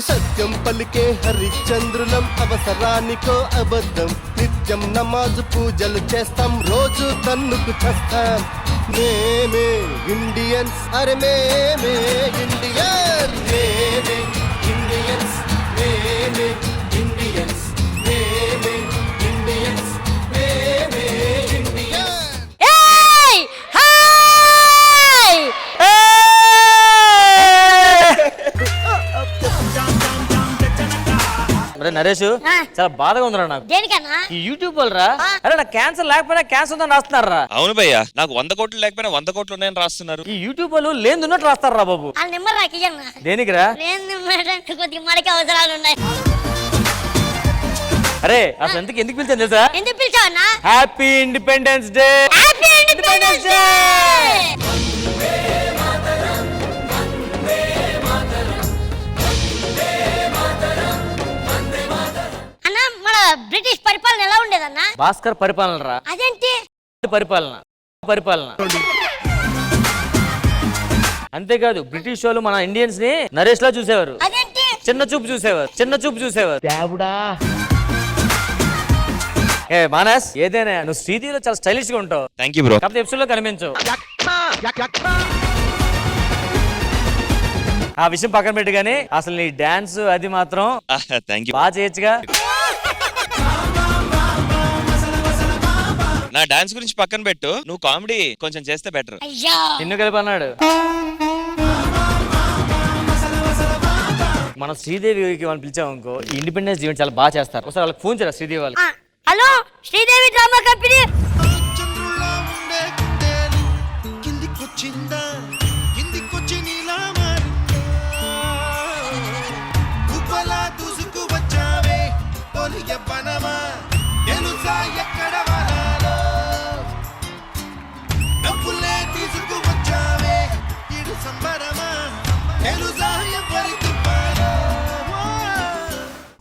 సత్యం పలికే హరిశ్చంద్రులం అవసరానికో అబద్ధం నిత్యం నమాజు పూజలు చేస్తాం రోజు తన్నుకు చేస్తాం మేమే ఇండియన్స్ అరే మేమే ఇండియన్ మేమే ఇండియన్స్ మేమే ఇండియన్స్ మేమే ఇండియన్స్ మేమే ఇండియన్ ఏయ్ హాయ్ అరే నరేష్ చాలా బాధగా ఉందిరా నాకు. దేనికన్నా ఈ యూట్యూబ్ వాళ్ళరా అరే నాకు క్యాన్సర్ లేకపోయినా క్యాన్సర్ ఉందని రాస్తున్నారా. అవును భయ్యా, నాకు 100 కోట్లు లేకపోయినా 100 కోట్లు ఉన్నాయని రాస్తున్నారు. ఈ యూట్యూబ్ వాళ్ళు లేదున్నట్టు రాస్తారా బాబు. ఆ నెంబర్ నాకు ఇయ్యన్నా. దేనికిరా? నేను నిమ్మడానికి కొద్దిగా మనకి అవసరాలు ఉన్నాయి. అరే అసలు ఎందుకు పిలిచాను తెలుసా? ఎందుకు పిలిచావన్నా? Happy Independence Day. Happy Independence Day. అన్నా మన బ్రిటిష్ పరిపాలన ఎలా ఉండేదన్నా? భాస్కర్ పరిపాలన రా. అదేంటి పరిపాలన అంతేకాదు బ్రిటిష్ వాళ్ళు మన ఇండియన్స్ ని నరేష్ లా చూసేవారు. అదేంటి చిన్న చూపు చూసేవారు. దేవుడా ఏ మానస్ ఏదైనా నువ్వు శ్రీదేవిలో చాలా స్టైలిష్ గా ఉంటావు. Thank you bro. కాకపోతే ఎపిసోడ్ లో కనిపించవు. ఆ విషయం పక్కన పెట్టి గానీ అసలు నీ డాన్స్ అది మాత్రం థ్యాంక్ యూ. బాగా చేయొచ్చుగా. నా డాన్స్ గురించి పక్కన పెట్టు, నువ్వు కామెడీ కొంచెం చేస్తే బెటర్. అయ్యా నిన్ను కలిపి అన్నాడు. మనం శ్రీదేవికి మనం పిలిచాం అనుకో ఇండిపెండెన్స్ ఈవెంట్ చాలా బాగా చేస్తారు. ఒకసారి వాళ్ళకి ఫోన్ చేయరా శ్రీదేవి వాళ్ళకి. Hello Sridevi drama company.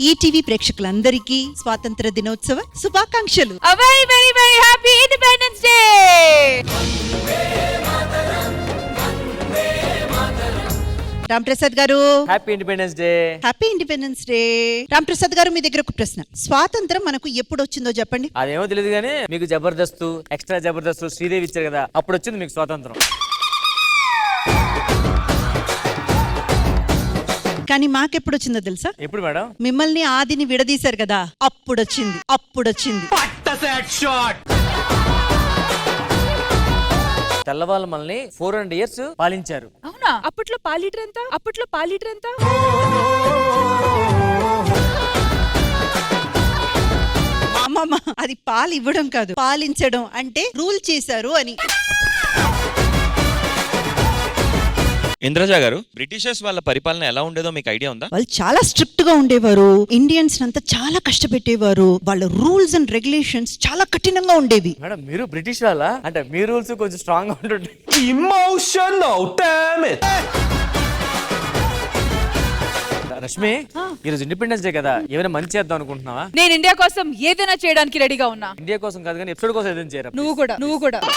ETV ప్రేక్షకులందరికీ స్వాతంత్ర దినోత్సవ శుభాకాంక్షలు. Very very very happy Independence Day. Ram Prasad garu happy Independence Day. Happy Independence Day. Ram Prasad garu మీ దగ్గర ఒక ప్రశ్న. స్వాతంత్రం మనకు ఎప్పుడు వచ్చిందో చెప్పండి. అదేమో తెలియదు కానీ మీకు జబర్దస్త్ ఎక్స్ట్రా జబర్దస్త్ శ్రీదేవి ఇచ్చారు కదా అప్పుడు వచ్చింది మీకు స్వాతంత్రం. కానీ మాకెప్పుడు వచ్చిందో తెలుసా? ఎప్పుడు మేడం? మిమ్మల్ని ఆదిని విడదీశారు కదా అప్పుడు వచ్చింది. తెల్లవాళ్ళు మనల్ని 400 years పాలించారు. అవునా? అప్పట్లో పాలీటర్ ఎంత? అమ్మమ్మ అది పాలు ఇవ్వడం కాదు, పాలించడం అంటే రూల్ చేశారు అని. ఇంద్రజ గారు, బ్రిటిషర్స్ వాళ్ళ పరిపాలన ఎలా ఉండేదో మీకు ఐడియా ఉందా? వాళ్ళు చాలా స్ట్రిక్ట్ గా ఉండేవారు. ఇండియన్స్ అంతా చాలా కష్టపెట్టేవారు. వాళ్ళ రూల్స్ అండ్ రెగ్యులేషన్స్ చాలా కఠినంగా ఉండేవి. మేడం మీరు బ్రిటిష్ వాళ్ళ అంటే మీ రూల్స్ కొంచెం స్ట్రాంగ్ గా ఉంటుండే. Emotional, damn it! రష్మి ఈరోజు ఇండిపెండెన్స్ డే కదా ఏమైనా మంచి చేద్దాం అనుకుంటున్నావా? నేను ఇండియా కోసం ఏదైనా చేయడానికి రెడీగా ఉన్నా. ఇండియా కోసం కాదు కానీ ఎపిసోడ్ కోసం ఏదైనా చేయరా? నువ్వు కూడా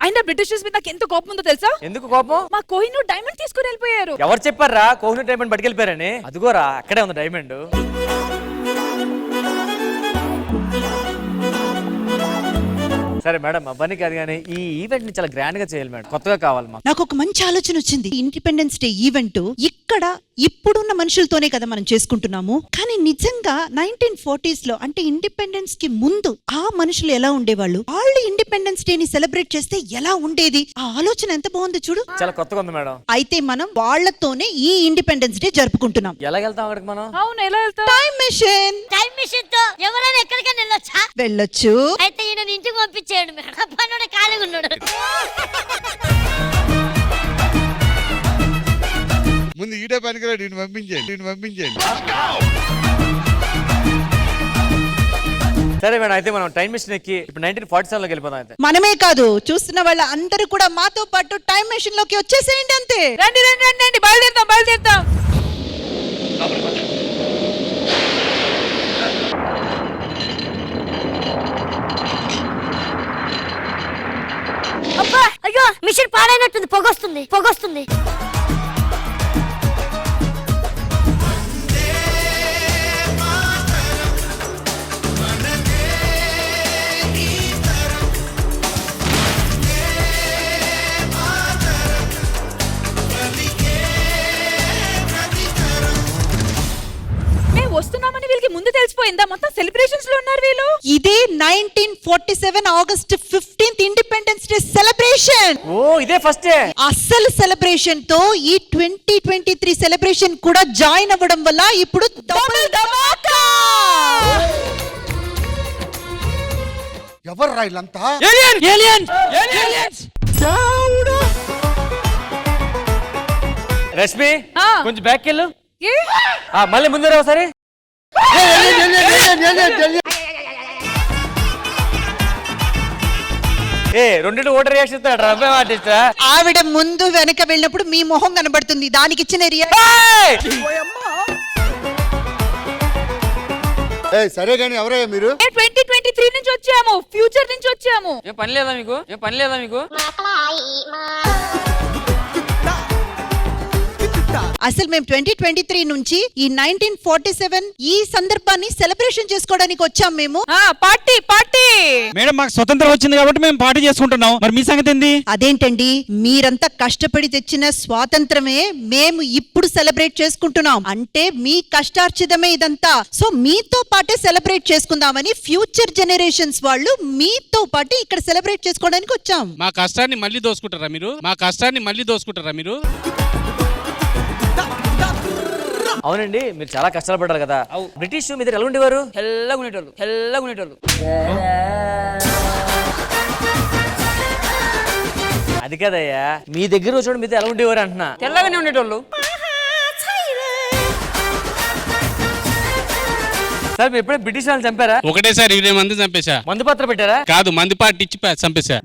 అయినా బ్రిటిషర్స్ మీద నాకు ఎంత కోపం ఉందో తెలుసా? ఎందుకు కోపం? మా కోహినూర్ డైమండ్ తీసుకుని వెళ్ళిపోయారు. ఎవరు చెప్పారా కోహినూర్ డైమండ్ పట్టుకెళ్ళిపోయారని? అదిగోరా అక్కడే ఉంది డైమండ్. సరే మేడం అవన్నీ కాదు కానీ ఈ ఈవెంట్ ని చాలా గ్రాండ్ గా చేయాలి మేడం. కొత్తగా కావాలి మాకు. నాకు ఒక మంచి ఆలోచన వచ్చింది. ఇండిపెండెన్స్ డే ఈవెంట్ ఇక్కడ ఇప్పుడున్న మనుషులతోనే కదా మనం చేసుకుంటున్నాము. కానీ నిజంగా 1940s లో అంటే ఇండిపెండెన్స్ కి ముందు ఆ మనుషులు ఎలా ఉండేవాళ్ళు, వాళ్ళు ఇండిపెండెన్స్ డే ని సెలబ్రేట్ చేస్తే ఎలా ఉండేది? ఆ ఆలోచన ఎంత బాగుంది చూడు. చాలా కొత్తగా ఉంది మేడం. అయితే మనం వాళ్ళతోనే ఈ ఇండిపెండెన్స్ డే జరుపుకుంటున్నాం. ఎలా వెళ్తాం అక్కడికి మనం? అవును, ఎలా వెళ్తాం? టైం మెషిన్ తో ఎవరైనా ఎక్కడికైనా వెళ్ళొచ్చు. అయితే ఈయన ఇంటికి పంపించేయండి మేడం. పనుడు ఖాళీగా ఉన్నాడు. ముందు ఈటే పనికిరాడు, నేను పంపించండి. సరే మేడం అయితే మనం టైం మెషిన్ ఎక్కి ఇప్పుడు 1947 లోకి వెళ్ళిపోదాం. అయితే మనమే కాదు చూస్తున్న వాళ్ళ అందరూ కూడా మాతో పాటు టైం మెషిన్ లోకి వచ్చేసేయండి. అంతే. రండి బయలుదేరుతాం. అబ్బా అయ్యో మిషన్ పాడైనట్టుంది, పొగొస్తుంది. మేము వస్తున్నామని వీళ్ళకి ముందు తెలిసిపోయిందా? మొత్తం సెలబ్రేషన్స్ లో ఉన్నారు వీళ్ళు. ఇదే 1947 August 15th Independence Day celebration. ఓ ఇదే ఫస్ట్ అసలు సెలబ్రేషన్ తో ఈ 2023 సెలబ్రేషన్ కూడా జాయిన్ అవ్వడం వల్ల ఇప్పుడు డబుల్ ధమాకా. ఎవరు రాయిలంతా? రష్మి ఆ. కొంచెం బ్యాక్ వెళ్ళు. ఏ? మళ్ళీ ముందు రా ఒకసారి. రెండింటి ఓటర్ రియాక్షన్ ఇస్తాడు అబ్బాయి ఆర్టిస్ట్. ఆవిడ ముందు వెనక వెళ్ళినప్పుడు మీ మొహం కనబడుతుంది, దానికి ఇచ్చిన సరే గాని ఎవరయ్యా మీరు? 2023 నుంచి వచ్చాము, ఫ్యూచర్ నుంచి వచ్చాము. ఏం పని లేదా మీకు? అసలు మేము 2023 నుంచి ఈ 1947 ఈ సందర్భాన్ని సెలబ్రేషన్ చేసుకోవడానికి వచ్చాం మేము. పార్టీ మేడం మాకు స్వతంత్రం వచ్చింది కాబట్టి మేము పార్టీ చేసుకుంటున్నాం. మరి మీ సంగతి ఏంది? అదేంటండి, మీరంతా కష్టపడి తెచ్చిన స్వాతంత్రమే మేము ఇప్పుడు సెలబ్రేట్ చేసుకుంటున్నాం. అంటే మీ కష్టార్జితమే ఇదంతా. సో మీతో పాటే సెలబ్రేట్ చేసుకుందామని ఫ్యూచర్ జనరేషన్స్ వాళ్ళు మీతో పాటు ఇక్కడ సెలబ్రేట్ చేసుకోవడానికి వచ్చాం. మా కష్టాన్ని మళ్ళీ దోసుకుంటారా మీరు? అవునండి, మీరు చాలా కష్టాలు పడ్డారు కదా. బ్రిటిష్ మీ దగ్గర ఎలా ఉండేవారు? తెల్లగా ఉండేటోళ్ళు. అది కదయ్యా, మీ దగ్గర వచ్చి మీతో ఎలా ఉండేవారు అంటున్నా. తెల్లగానే ఉండేటోళ్ళు. సార్ మీరు ఎప్పుడే బ్రిటిష్ వాళ్ళని చంపారా? ఒకటేసారి 20 మంది చంపేశా. మందు పాత్ర పెట్టారా? కాదు, మంది పార్టీ ఇచ్చి చంపేశా.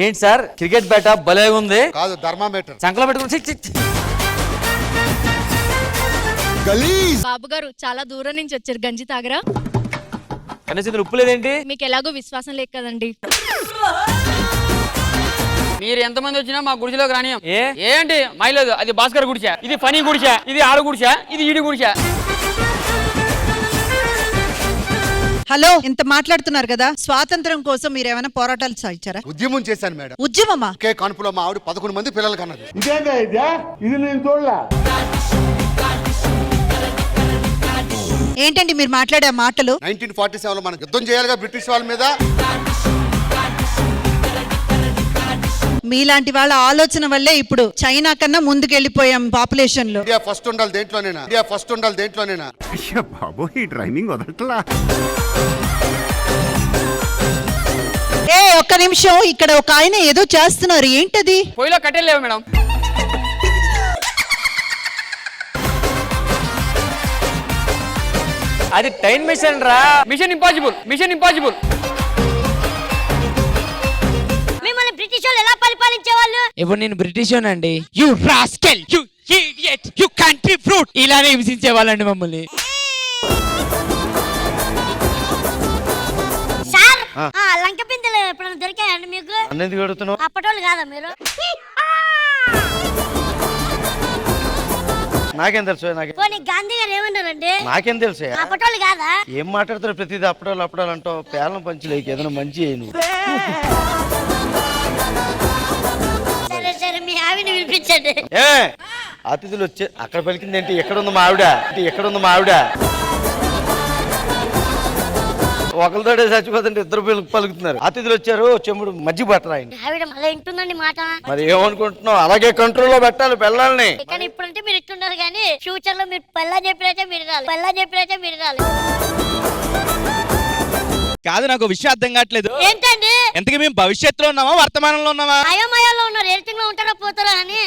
ఏంటి సార్ క్రికెట్ బ్యాట్ భలే ఉంది. కాదు, థర్మామీటర్. సంకలో పెట్టుకుని బాబు గారు చాలా దూరం నుంచి వచ్చారు, గంజి తాగరా? కనీసం ఉప్పు లేదేంటి? మీకు ఎలాగో విశ్వాసం లేక కదండి. మీరు ఎంతమంది వచ్చినా మా గుడిసెలోకి రానియం. ఏంటి మైలేదు? అది భాస్కర్ గుడిసా, ఇది ఫనీ గుడిసా, ఇది ఆడు గుడిసా, ఇది ఈడి గుడిసా. హలో, ఇంత మాట్లాడుతున్నారు కదా, స్వాతంత్రం కోసం మీరు ఏమైనా పోరాటాలు సాగించారా? ఉద్యమం చేశాను మేడం. ఉద్యమమా? ఒకే కాన్పులో మా ఆవిడ 11 మంది పిల్లలు కన్నది. ఏంటండి మీరు మాట్లాడే మాటలు? 1947 లో మనం యుద్ధం చేయాలిగా బ్రిటిష్ వాళ్ళ మీద. మీలాంటి వాళ్ళ ఆలోచన వల్లే ఇప్పుడు చైనా కన్నా ముందుకెళ్ళిపోయాం పాపులేషన్ లో. ఇండియా ఫస్ట్ ఉండాలి దేంట్లోనేనా. ఒక్క నిమిషం, ఇక్కడ ఒక ఆయన ఏదో చేస్తున్నారు, ఏంటది? పొయ్యిలో కట్టెలేవు మేడం. అది టైం మిషన్ రా. Mission Impossible. మిమ్మల్ని బ్రిటిష్ వాళ్ళు ఎలా పరిపాలించేవాళ్ళు? ఇప్పుడు నేను బ్రిటిష్ అండి. You rascal, you idiot, you country fruit, ఇలానే హింసించే వాళ్ళండి మమ్మల్ని. సార్, లంక పిందెలు ఎప్పుడైనా దొరికాయండి మీకు? అన్నది అడుగుతున్నావు? అప్పటోళ్ళు కాదా మీరు? నాకేం తెలుసు? పోనీ గాంధీ గారు ఏమన్నారండి? నాకేం తెలుసు? అప్పటోళ్ళు కాదా? ఏం మాట్లాడుతారు? ప్రతిదీ అప్పడాలు అంటావు. పేలం పంచులేకి ఏదైనా మంచి సరే మీ ఆవిని పిలిపించండి. అతిథులు వచ్చే అక్కడ పలికింది ఏంటి? ఎక్కడుంది మా ఆవిడ? ఒకరితోటే చచ్చిపోతుంటే ఇద్దరు పలుకుతున్నారు. అతిథులు వచ్చారు, చెమ్ముడు మజ్జిగ పట్టరా. ఆవిడ మళ్ళీ వింటుందండి మాట. మరి ఏమనుకుంటున్నావు? అలాగే కంట్రోల్లో పెట్టాలి పిల్లల్ని. కానీ ఇప్పుడంటే మీరు ఇట్టున్నారు, కానీ ఫ్యూచర్ లో మీరు పల్లా చెప్పినైతే మీరు రాలి. కాదు, నాకు విషయం అర్థం కావట్లేదు. ఏంటండి? ఎంతకీ మేము భవిష్యత్తులో ఉన్నామా వర్తమానంలో ఉన్నామా? అయోమయాల్లో ఉన్నారు, ఎడిటింగ్ లో ఉంటారో పోతారో అని.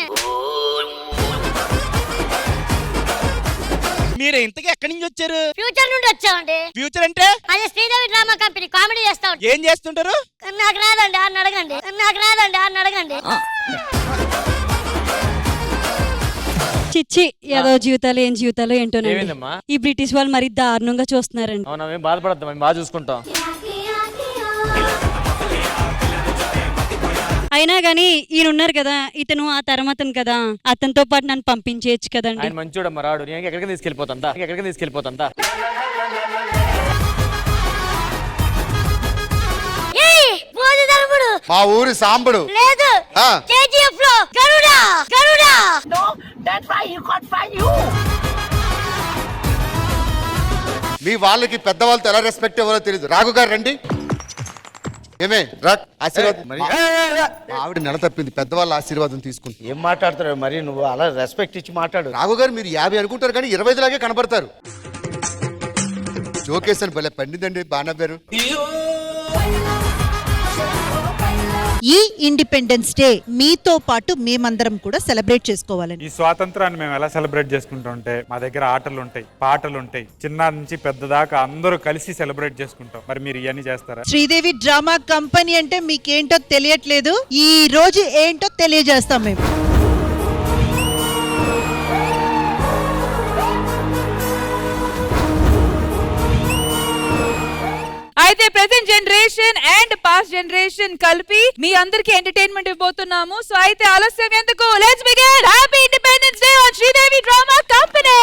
మీరు ఇంతకీ ఎక్కడి నుంచి వచ్చారు? ఫ్యూచర్ నుండి వచ్చామండి. ఫ్యూచర్ అంటే? అదే శ్రీదేవి డ్రామా కంపెనీ, కామెడీ చేస్తా ఉంటాం. ఏం చేస్తుంటారు? నాకు రాదండి, అని అడగండి. చిచ్చి ఏదో జీవితాలు ఏం జీవితాలు ఏంటోనండి. ఏమైందమ్మా? ఈ బ్రిటిష్ వాళ్ళు మరి దారుణంగా చూస్తున్నారండి. అవునా, మేము బాధపడద్దాం, మేము బాగా చూసుకుంటాం. అయినా గానీ ఈయన ఉన్నారు కదా, ఇతను ఆ తరమతను కదా, అతనితో పాటు నన్ను పంపించేయచ్చు కదండి. ఆయన మంచోడమ్మ రాడు, నేను ఎక్కడికి తీసుకెళ్ళిపోతాందా. ఏయ్ బోధిధర్ముడు మా ఊరి సాంబడు లేదు ఆ. కేజీఎఫ్ లో గరుడా మీ వాళ్ళకి పెద్దవాళ్ళతో ఎలా రెస్పెక్ట్ ఇవ్వాలో తెలియదు. రాఘు గారు రండి. ఏమే రా ఆశీర్వాదం. మరి మా ఆవిడ నెల తప్పింది, పెద్దవాళ్ళ ఆశీర్వాదం తీసుకుంటుంది. ఏం మాట్లాడుతున్నావు మరి నువ్వు? అలా రెస్పెక్ట్ ఇచ్చి మాట్లాడు. రాఘు గారు మీరు 50 అనుకుంటారు కానీ 25 లాగే కనబడతారు. జోకేసన్ భలే పండిందండి, బాగా నవ్వారు. ఈ ఇండిపెండెన్స్ డే మీతో పాటు మేమందరం కూడా సెలబ్రేట్ చేసుకోవాలని. ఈ స్వాతంత్రాన్ని మేము ఎలా సెలబ్రేట్ చేసుకుంటుంటే మా దగ్గర ఆటలు ఉంటాయి, పాటలు ఉంటాయి, చిన్న నుంచి పెద్ద దాకా అందరూ కలిసి సెలబ్రేట్ చేసుకుంటాం. మరి మీరు ఇవన్నీ చేస్తారా? శ్రీదేవి డ్రామా కంపెనీ అంటే మీకేంటో తెలియట్లేదు, ఈ రోజు ఏంటో తెలియజేస్తాం మేము. అయితే present generation and past generation కలిపి మీ అందరికి ఎంటర్టైన్మెంట్ ఇవ్వబోతున్నాము. సో అయితే ఆలస్యం ఎందుకు, let's begin. Happy Independence day on Sridevi drama company.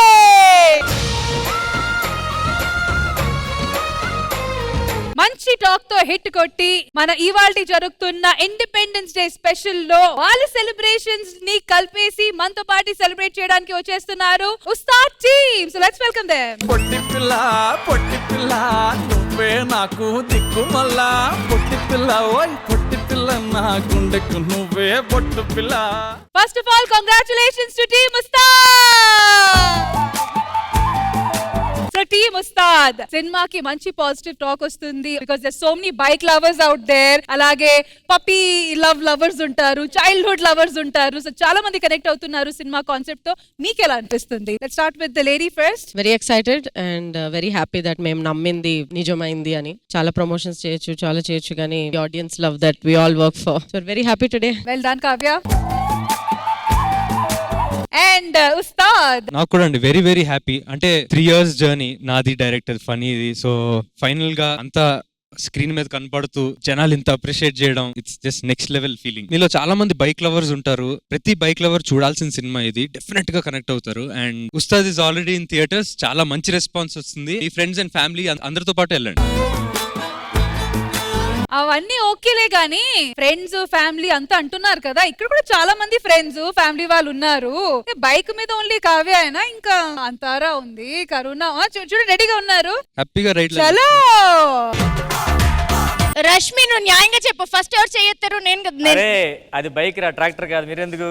మంచి టాక్ తో హిట్ కొట్టి మన ఇవాల్టి జరుగుతున్న ఇండిపెండెన్స్ డే స్పెషల్ లో వాళ్ళ సెలబ్రేషన్స్ ని కలిపేసి మనతో పాటు సెలబ్రేట్ చేయడానికి వచ్చేస్తున్నారు Ustaad team. So let's welcome them. పొట్టి పిల్ల నువ్వే నాకు దిక్కు మల్లా, పొట్టి పిల్ల ఓయ్ పొట్టి పిల్ల నా గుండెకు నువ్వే పొట్టు పిల్ల. First of all congratulations to team Ustaad. So team Ustaad సినిమాకి మంచి పాజిటివ్ టాక్ వస్తుంది, because there so many bike lovers out there, అలాగే పప్పీ లవర్స్ ఉంటారు, చైల్డ్హుడ్ లవర్స్ ఉంటారు. సో చాలా మంది కనెక్ట్ అవుతున్నారు సినిమా కాన్సెప్ట్ తో. మీకు ఎలా అనిపిస్తుంది? Let's start with the lady first. Very excited and very happy that మేము నమ్మింది నిజమైంది అని. చాలా ప్రమోషన్స్ చేయొచ్చు కానీ audience love that we all work for. So very happy today. Well done Kavya. And Ustaad. నాకు కూడా అండి వెరీ వెరీ హ్యాపీ. అంటే 3 years జర్నీ నాది, డైరెక్టర్ ఫనీది. సో ఫైనల్ గా అంతా స్క్రీన్ మీద కనపడుతూ జనాలు ఇంత అప్రిషియేట్ చేయడం, it's just next level feeling. మీలో చాలా మంది బైక్ లవర్స్ ఉంటారు, ప్రతి బైక్ లవర్ చూడాల్సిన సినిమా ఇది, డెఫినెట్ గా కనెక్ట్ అవుతారు. And Ustaad is already in theatres, చాలా మంచి రెస్పాన్స్ వస్తుంది. మీ ఫ్రెండ్స్ అండ్ ఫ్యామిలీ అందరితో పాటు వెళ్ళండి. అవన్నీ ఓకేలే గానీ ఫ్రెండ్స్ ఫ్యామిలీ అంతా అంటున్నారు కదా, ఇక్కడ కూడా చాలా మంది ఫ్రెండ్స్ ఫ్యామిలీ వాళ్ళు ఉన్నారు. బైక్ మీద ఓన్లీ కావ్య అయినా ఇంకా అంతారా ఉంది, కరుణ చూడండి రెడీగా ఉన్నారు, హ్యాపీగా రైడ్. చలో రష్మి నువ్వు న్యాయంగా చెప్పు, ఫస్ట్ ఎవరు చేయొత్తారు? నేను కదా. అరే అది బైక్ రా, ట్రాక్టర్ కాదు, మీరెందుకు?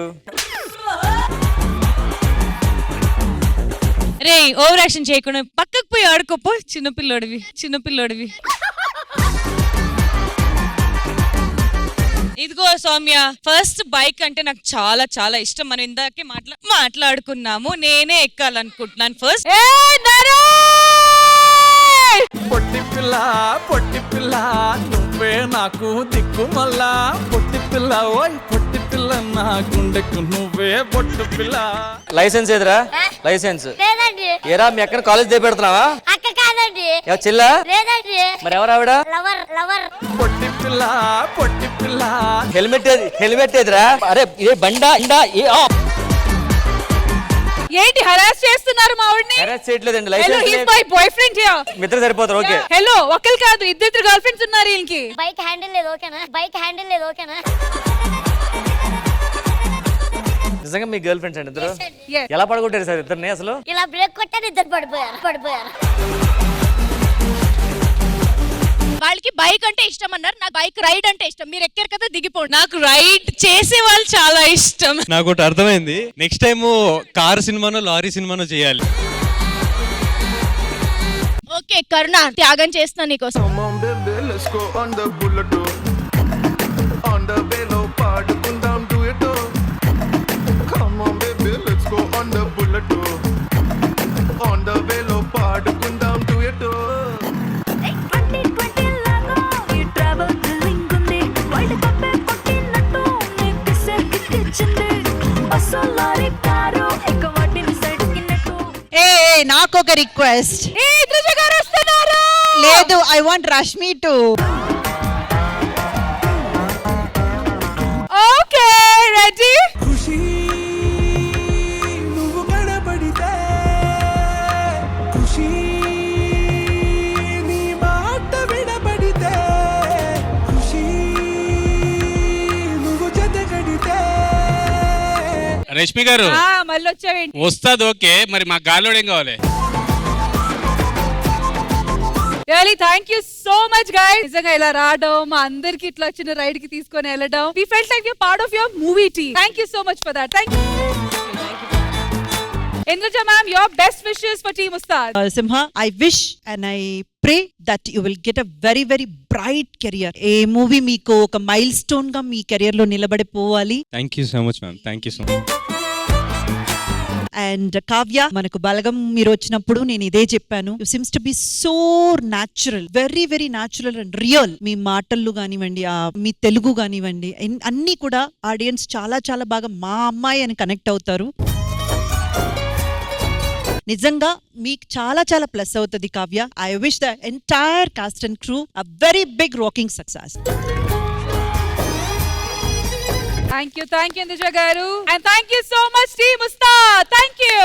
రే ఓవర్ యాక్షన్ చేయకుండా పక్కకు పోయి ఆడుకోపో, చిన్నపిల్లోడివి. ఇదిగో సౌమ్య, ఫస్ట్ బైక్ అంటే నాకు చాలా చాలా ఇష్టం. మనం ఇందాకే మాట్లాడుకున్నాము, నేనే ఎక్కాలనుకుంటున్నాను ఫస్ట్. పొట్టి పిల్ల నువ్వే నాకు దిక్కు మల్లా, పొట్టి పిల్ల ఓయ్ పొట్టి పిల్ల నా గుండెకు నువ్వే పొట్టు పిల్ల. లైసెన్స్ ఏదిరా? లైసెన్స్ లేదండి. ఏరా మీ అక్కడ కాలేజ్ దే పెడుతున్నావా? అక్క కాదండి. చెల్లా? లేదండి. మరి ఎవరు ఆవిడ? లవర్. పొట్టి పిల్ల హెల్మెట్ ఏదిరా? అరే ఇదే బండా ఇండా ఏంటి హరాస్ చేస్తున్నారు మా ఆవిడ్ని? హెరాస్ చేయట్లేదండి, hello he is licence my boy friend here. Mitra సరిపోతారు. ఓకే హలో ఒకళ్ళు కాదు, ఇద్దరు గర్ల్ ఫ్రెండ్స్ ఉన్నారు వీళ్ళకి. బైక్ హ్యాండిల్ లేదు ఓకేనా? నిజంగా మీ గర్ల్ ఫ్రెండ్స్ అండి ఇద్దరు? Yes. ఎలా పడగొట్టారు సార్ ఇద్దరిని అసలు? ఇలా బ్రేక్ కొట్టారు, ఇద్దరు పడిపోయారు. వాళ్ళకి బైక్ అంటే ఇష్టం అన్నారు, నాకు బైక్ రైడ్ అంటే ఇష్టం. మీరు ఎక్కారు కదా, దిగిపోండి. నాకు రైడ్ చేసే వాళ్ళు చాలా ఇష్టం. నాకు ఒకటి అర్థమైంది, నెక్స్ట్ టైం కార్ సినిమానో లారీ సినిమానో చేయాలి. ఓకే కరుణ, త్యాగం చేస్తున్నా నీకోసం. నాకొక రిక్వెస్ట్. లేదు, I want Rashmi to. Rashmi గారు మళ్ళీ వచ్చావేంటి? వస్తాది ఓకే, మరి మా గాలిలోడు ఏం కావాలి? Really thank you so much guys. నిజంగా ఇలా రావడం, మా అందరికి ఇట్లా చిన్న రైడ్ కి తీసుకొని వెళ్ళడం, we felt like your part of your movie team. Thank you so much for that. Thank you. Indraja ma'am, your best wishes for Team Ustad. Simha, I wish and I pray that you will get a very very bright career. ఏ movie మీకు ఒక milestone గా మీ career లో నిలబడిపోవాలి. Thank you so much ma'am, thank you so much. And Kavya, మనకు బలగం మీరు వచ్చినప్పుడు నేను ఇదే చెప్పాను, you seems to be so natural, very very natural and real. మీ మాటలు కానివ్వండి, మీ తెలుగు కానివ్వండి, అన్ని కూడా ఆడియన్స్ చాలా చాలా బాగా మా అమ్మాయి అని కనెక్ట్ అవుతారు. నిజంగా మీకు చాలా చాలా ప్లస్ అవుతుంది Kavya. I wish the entire cast and crew a very big rocking success. Thank you Indraja garu, and thank you so much Team Ustad. Thank you.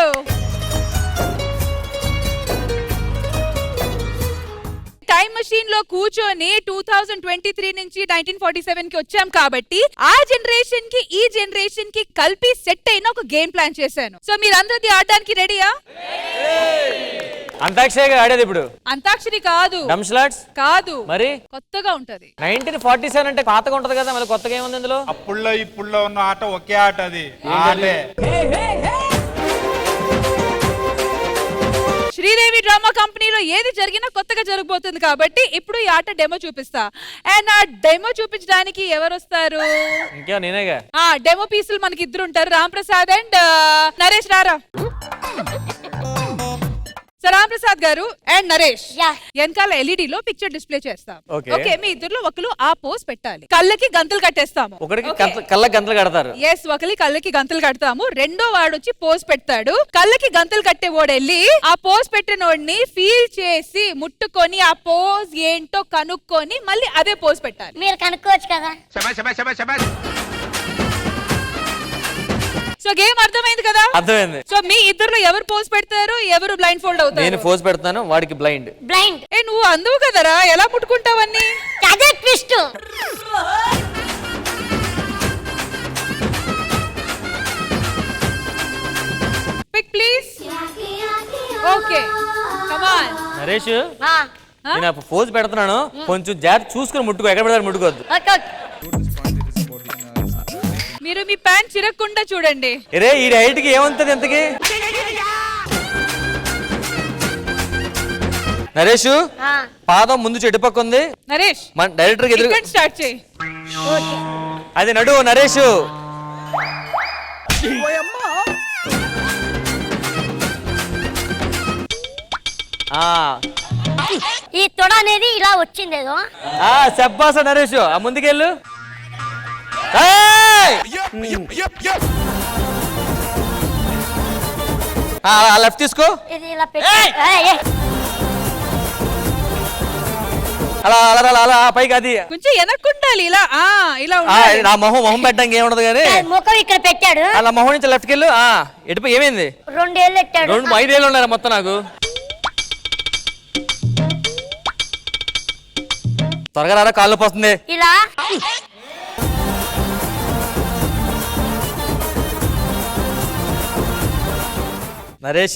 Time machine లో కూర్చొని 2023 నుంచి 1947 కి వచ్చాం కాబట్టి ఆ జనరేషన్ కి ఈ జనరేషన్ కి కలిపి సెట్ అయిన ఒక గేమ్ ప్లాన్ చేశాను. సో మీరందరూ ఆడడానికి రెడీయా? అంతాక్షరి ఆడేది ఇప్పుడు. అంతాక్షరి కాదు, డంస్లాట్స్ కాదు, మరి కొత్తగా ఉంటది. 1947 అంటే పాతగా ఉంటది కదా, మళ్ళీ కొత్తగా ఏముంది ఇందులో? అప్పుల్లో ఇప్పుల్లో ఉన్న ఆట ఒకే ఆట, అది ఆటే. శ్రీదేవి డ్రామా కంపెనీలో ఏది జరిగినా కొత్తగా జరగబోతుంది కాబట్టి ఇప్పుడు ఈ ఆట డెమో చూపిస్తా. అండ్ ఆ డెమో చూపించడానికి ఎవరు వస్తారు? ఇంకా నేనేగా. డెమో పీసులు మనకి ఇద్దరు ఉంటారు, రామ్ ప్రసాద్ అండ్ నరేష్. రారా సార్, రామ్ ప్రసాద్ గారు అండ్ నరేష్ వెనకాల ఎల్ఈడి లో పిక్చర్ డిస్ప్లే చేస్తాం. ఓకే, మీ ఇద్దరులో ఒకరు ఆ పోజ్ పెట్టాలి. కళ్ళకి గంతలు కట్టేస్తాము. ఒకరికి కళ్ళకి గంతలు కడతారు. ఎస్, ఒకరికి కళ్ళకి గంతలు కడతాము. రెండో వాడు వచ్చి పోజ్ పెడతాడు. కళ్ళకి గంతలు కట్టే వాడు వెళ్ళి ఆ పోజ్ పెట్టినోడిని ఫీల్ చేసి ముట్టుకొని ఆ పోజ్ ఏంటో కనుక్కొని మళ్ళీ అదే పోజ్ పెట్టాలి. మీరు కనుక్కోవచ్చు కదా. సో గేమ్ అర్థమైంది కదా? అర్థమైంది. సో మీ ఇద్దరులో ఎవరు పోజ్ పెడతారు, ఎవరు బ్లైండ్ ఫోల్డ్ అవుతారు? నేను పోజ్ పెడతాను, వాడికి బ్లైండ్. నువ్వు అందువు కదరా, ఎలా ముట్టుకుంటావన్నీ? అదే twist. Pick please. Okay, come on Naresh. నేను పోజ్ పెడుతున్నాను, కొంచెం జాగ్రత్త చూసుకుని ముట్టుకో, ఎక్కడ పెడతారు ముట్టుకోవద్దు. మీరు మీ ప్యాంట్ చిరగకుండా చూడండి. ఈ హైట్ కి ఏముంటది ఎంతకి? నరేష్, పాదం ముందు చెట్టు పక్క ఉంది. నరేష్, మన డైరెక్టర్ కి ఎదురు స్టార్ట్ చేయి. అది నడు నరేష్. ఈ తొడ అనేది ఇలా వచ్చిందేదో. చెప్పాస నరేష్, ఆ ముందుకెళ్ళు. లెఫ్ట్ తీసుకో. ఇది ఇలా అలా అలా అలా పైకి. అది కొంచెం వెనక్కుండాలి, ఇలా ఇలా నా మొహం పెట్టడానికి ఏముండదు కానీ ముఖం ఇక్కడ పెట్టాడు. అలా మొహం నుంచి లెఫ్ట్కి వెళ్ళు. ఎటుపై ఏమైంది? 2 ఏళ్ళు పెట్టాడు. 5 ఏళ్ళు ఉన్నారా మొత్తం నాకు? త్వరగా రారా, కాళ్ళు పోస్తుంది. ఇలా నరేష్,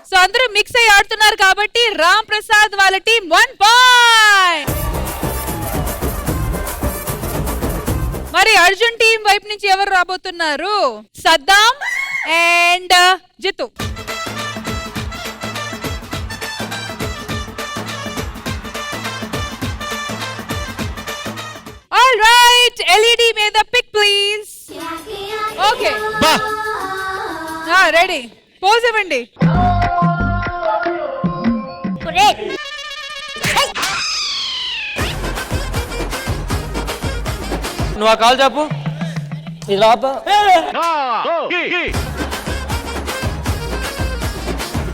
సో అందరూ మిక్స్ అయ్యి ఆడుతున్నారు కాబట్టి రామ్ ప్రసాద్ వాళ్ళ టీం 1 పాయింట్. మరి అర్జున్ టీం వైపు నుంచి ఎవరు రాబోతున్నారు? Saddam and Jitu. All right, LED మీద pick please. Okay, ready, pose ఇవ్వండి. నువ్వు ఆ కాల్ చెప్పు.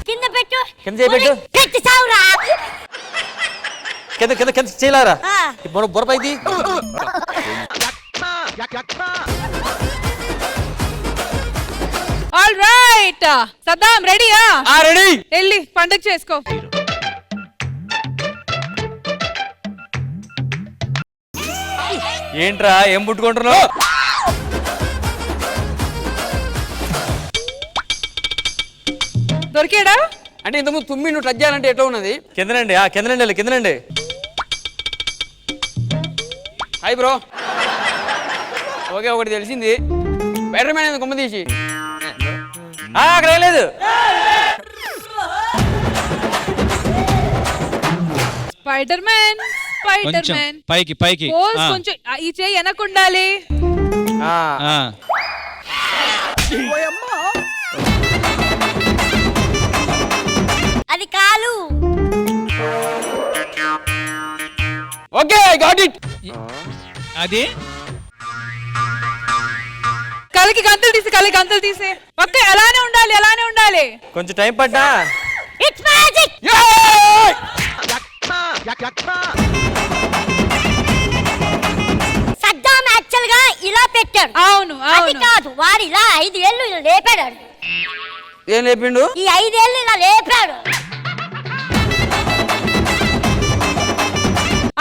కింద పెట్టు. కింద పెట్టు. పెట్టి సావురా. కింద కింద కింద చేయలారా. బుర్రపైది. ఆల్ రైట్, సద్దాం రెడీయా? రెడీ. వెళ్ళి పండగ చేసుకో. ఏంట్రా ఏం పుట్టుకుంటున్నావు? దొరికాడా? అంటే ఇంతకుముందు తుమ్మి నువ్వు టచ్ చేయాలంటే ఎట్లా ఉన్నది? కిందనండి కిందనండి. Hi bro. ఓకే, ఒకటి తెలిసింది, స్పైడర్ మ్యాన్ కొమ్మ తీసి అక్కడ లేదు. స్పైడర్ మ్యాన్ పైకి పోజ్ కొంచెం ఈ చేయి వెనక్కి ఉండాలి. అది కాలు. Okay, I got it. అది కలికి గంతలు తీసే. ఓకే, అలానే ఉండాలి. కొంచెం టైం పడ్డా. It's magic. సద్దాం యాక్చువల్ గా ఇలా పెట్టాడు. అవును అది కాదు, వాడు ఇలా 5 ఏళ్ళు ఇలా లేపాడు. ఏం లేపిండు? ఈ 5 ఏళ్ళు ఇలా లేపాడు.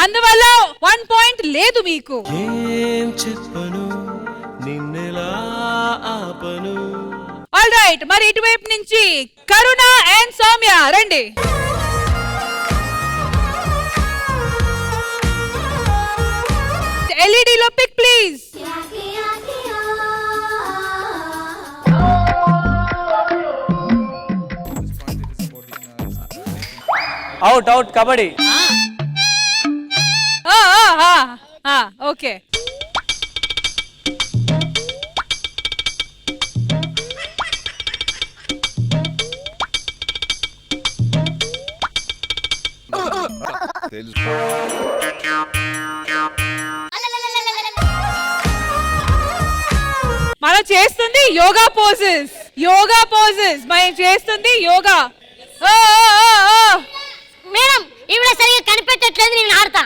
అందువల్ల 1 పాయింట్ లేదు మీకు. ఆల్ రైట్, మరి ఇటువైపు నుంచి కరుణ అండ్ సౌమ్య రండి. LED లో pick please. Out kabaddi. Okay, మనం చేస్తుంది యోగా పోజెస్. మనం చేస్తుంది యోగా. మేడం ఇవిడ సరిగా కనిపెట్టట్లేదు, నేను ఆడతా.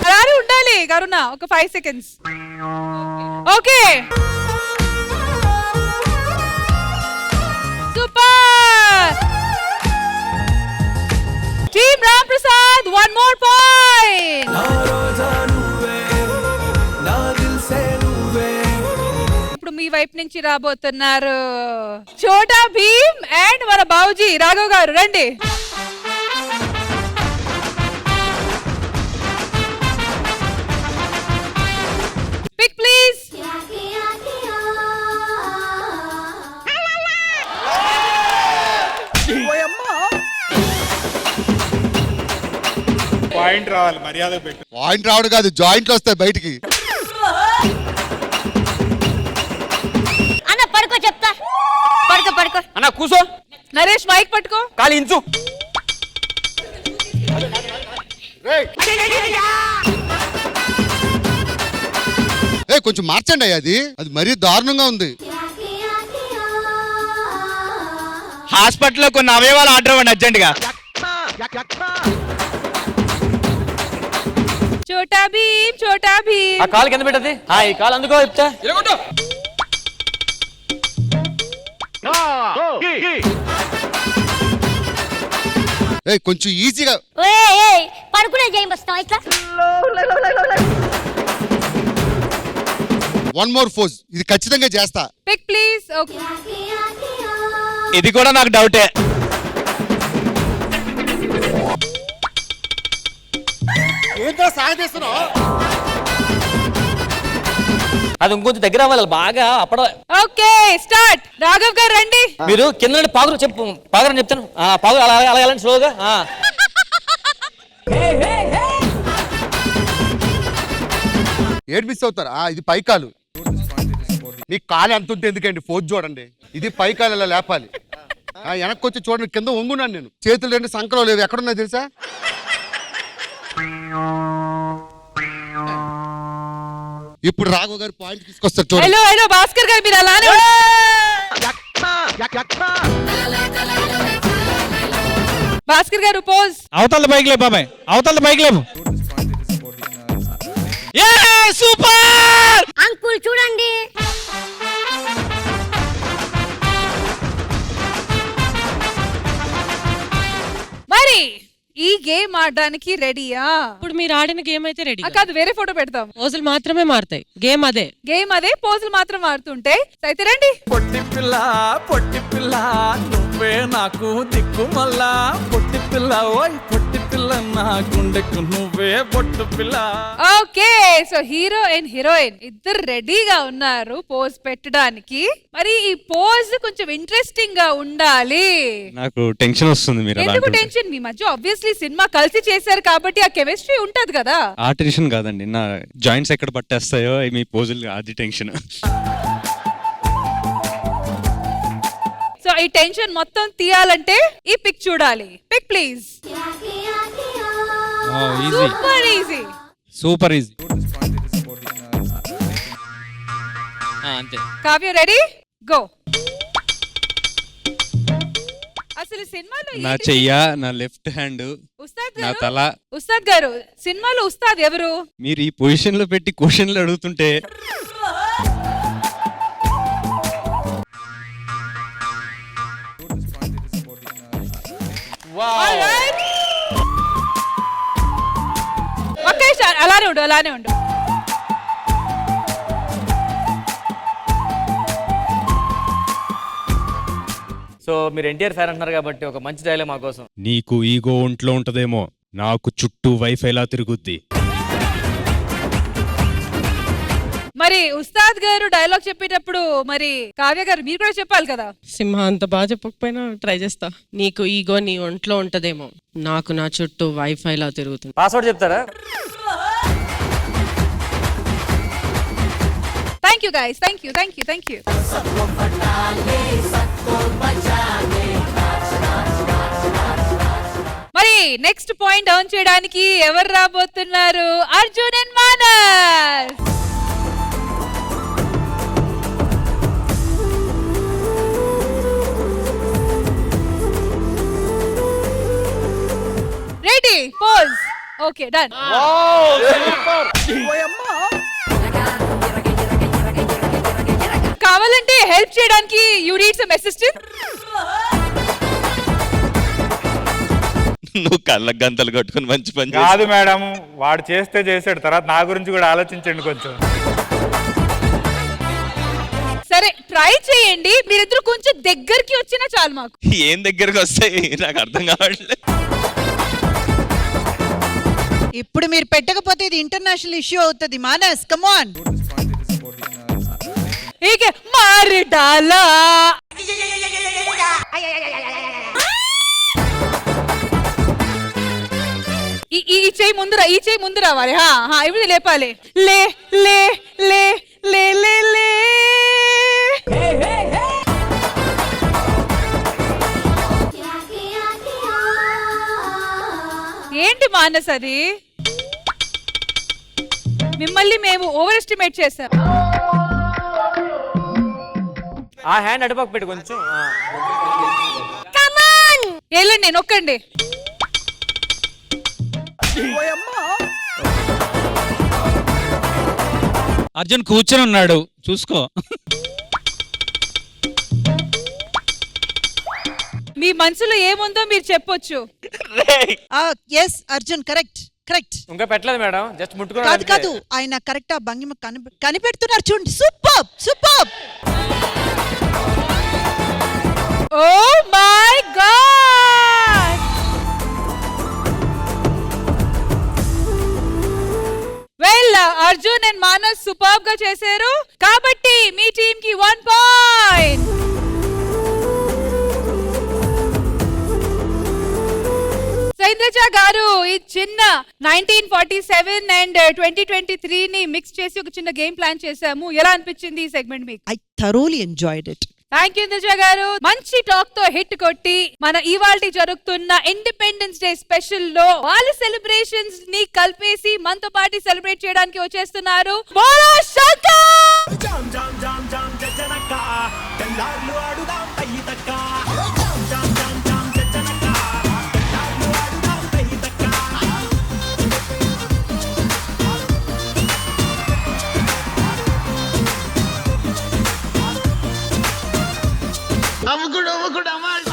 అలానే ఉండాలి కరుణ. ఒక 5 seconds. Okay, super. Team Ram Prasad 1 more point. ఇప్పుడు మీ వైపు నుంచి రాబోతున్నారు చోటా భీమ్ అండ్ మన బావుజీ రాఘవ్ గారు, రండి. Pick please. పాయింట్ రావాలి, మర్యాద పెట్టు. పాయింట్ రావడం కాదు, జాయింట్లు వస్తాయి బయటికి. అన్న పడుకో, చెప్తా. పడుకో. అన్న కూసో. నరేష్ మైక్ పట్టుకో. కాలి ఇంచు. కొంచెం మార్చండి అది మరీ దారుణంగా ఉంది. హాస్పిటల్లో కొన్ని అవయవాలు ఆర్డర్ అవ్వండి అర్జెంట్ గా. చోటా భీమ్. ఆ కాలు కింద పెట్టది. ఈ కాలు అందుకో చెప్తా. కొంచెం ఈజీగా. పడుకునే చేయం వస్తాం ఇట్లా. 1 more పోజ్, ఇది ఖచ్చితంగా చేస్తా. Pick please. ఇది కూడా నాకు డౌటే. ఏంటో సాగదీస్తున్నావు? అది ఇంకొంచెం దగ్గర అవ్వాలి బాగా అప్పుడు. Okay, start. రాఘవ్ గారు రండి. మీరు కింద నుండి పాగురు చెప్పు. పాగురని చెప్తాను. పాగురు అలా వెళ్ళండి స్లోగా. ఏడు మిస్ అవుతారా? ఇది పైకాలు. మీ కాలు ఎంత ఉంటే ఎందుకండి? పోజ్ చూడండి, ఇది పైకాలు ఇలా లేపాలి. వెనక్కి వచ్చి చూడండి, కింద వంగున్నాను నేను. చేతులు 2 సంకలో లేవు, ఎక్కడున్నా తెలుసా? ఇప్పుడు రాఘవ్ గారు పాయింట్ తీసుకొస్తారు చూడండి. హలో భాస్కర్ గారు, మీరు అలానే భాస్కర్ గారు పోజ్. అవతల బైక్ లేపు బాబాయ్, అవతల బైక్ లేపు. సూపర్ అంకుల్ చూడండి. మరి ఈ గేమ్ ఆడడానికి రెడీయా? ఇప్పుడు మీరు ఆడిన గేమ్ అయితే రెడీ. కాదు, వేరే ఫోటో పెడతాం. పోజులు మాత్రమే మారుతాయి, గేమ్ అదే. గేమ్ అదే, పోజులు మాత్రం మారుతుంటే. అయితే రండి. పొట్టి పిల్ల నువ్వే నాకు దిక్కు మళ్ళా పొట్టి పిల్ల ఓయ్ పొట్టి పిల్ల నా గుండెకు నువ్వే పొట్టు పిల్ల. Okay, so hero and heroine ఇద్దరు రెడీగా ఉన్నారు పోజ్ పెట్టడానికి. మరి ఈ పోజ్ కొంచెం ఇంట్రెస్టింగ్ గా ఉండాలి. నాకు టెన్షన్ వస్తుంది మీరు అలా ఎందుకు అంటుంటే. టెన్షన్? మీ మధ్య ఆబ్వియస్లీ సినిమా కలిసి చేశారు కాబట్టి ఆ కెమిస్ట్రీ ఉంటది కదా. ఆ టెన్షన్ కాదండి, నా జాయింట్స్ ఎక్కడ పట్టేస్తాయో మీ పోజులు, అది టెన్షన్. సో ఈ టెన్షన్ మొత్తం తీయాలంటే ఈ పిక్ చూడాలి. Pick please. Super easy. Super easy. అంతే. Kavya ready, go. అసలు సినిమాలో నా చెయ్య, నా లెఫ్ట్ హ్యాండ్, ఉస్తాద్ నా గారు, తల. ఉస్తాద్ గారు సినిమాలో ఉస్తాద్ ఎవరు? మీరు ఈ పొజిషన్ లో పెట్టి క్వశ్చన్లు అడుగుతుంటే Alright. ఒకే సార్ అలానే ఉండు, అలానే ఉండు. సో మీరు ఎన్టీఆర్ ఫ్యాన్ అంటున్నారు కాబట్టి ఒక మంచి డైలాగ్ మా కోసం. నీకు ఈగో ఒంట్లో ఉంటదేమో, నాకు చుట్టూ వైఫైలా తిరుగుద్ది. మరి ఉస్తాద్ గారు డైలాగ్ చెప్పేటప్పుడు మరి కావ్య గారు మీరు కూడా చెప్పాలి కదా. సింహ అంత బాగా చెప్పకపోయినా ట్రై చేస్తా. నీకు ఈగో నీ ఒంట్లో ఉంటదేమో, నాకు నా చుట్టూ వైఫైలా తిరుగుతుంది. పాస్వర్డ్ చెప్తారా? Thank you guys, thank you, thank you, thank you. మరి నెక్స్ట్ పాయింట్ ఆన్ చేయడానికి ఎవరు రాబోతున్నారు? Arjun and Manas. Ready, pose. Okay, done. కావాలంటే హెల్ప్ చేయడానికి యు నీడ్ సమ్ అసిస్టెంట్. నువ్వు కళ్ళకు గంతలు కట్టుకుని మంచి పని కాదు మేడం, వాడు చేస్తే చేసాడు, తర్వాత నా గురించి కూడా ఆలోచించండి కొంచెం. సరే ట్రై చేయండి, మీరిద్దరు కొంచెం దగ్గరికి వచ్చినా చాలు మాకు. ఏం దగ్గరకు వస్తాయి నాకు అర్థం కావట్లేదు. ఇప్పుడు మీరు పెట్టకపోతే ఇది ఇంటర్నేషనల్ ఇష్యూ అవుతుంది. Manas, come on. ఇక మారి డాలా. ఈ చేయి ముందు ఈ చేయి ముందు రావాలి. ఇప్పుడు లేపాలి. లే లే లే లే లే లే. ఏంటి మానస్ అది? మిమ్మల్ని మేము ఓవర్ ఎస్టిమేట్ చేసాం. ఆ హ్యాండ్ అటుపక్క పెట్టి కొంచెం. వెళ్ళండి, నొక్కండి. అర్జున్ కూర్చొని ఉన్నాడు, చూసుకో. మీ మనసులో ఏముందో మీరు చెప్పొచ్చు. Yes Arjun, correct correct. ఇంకా పెట్టలేదు మేడం, జస్ట్ కాదు ముట్టుకున్నాడు. కాదు, ఆయన కరెక్ట్ ఆ భంగిమ కనిపెడుతున్నారు చూడండి. Super super. Oh my god. Well, Arjun and Manas super గా చేశారు కాబట్టి మీ టీమ్ కి 1 పాయింట్. ఇంద్రజ గారు ఈ చిన్న 1947 అండ్ 2023 ని మిక్స్ చేసి ఒక చిన్న గేమ్ ప్లాన్ చేశాము. ఎలా అనిపించింది ఈ సెగ్మెంట్ మీకు? I thoroughly enjoyed it. Thank you Indraja గారు. మంచి టాక్ తో హిట్ కొట్టి మన ఇవాల్టి జరుగుతున్న ఇండిపెండెన్స్ డే స్పెషల్ లో వాళ్ళ సెలబ్రేషన్స్ ని కలిపేసి మనతో పాటు సెలబ్రేట్ చేయడానికి వచ్చేస్తున్నారు. బోలో శంకర్.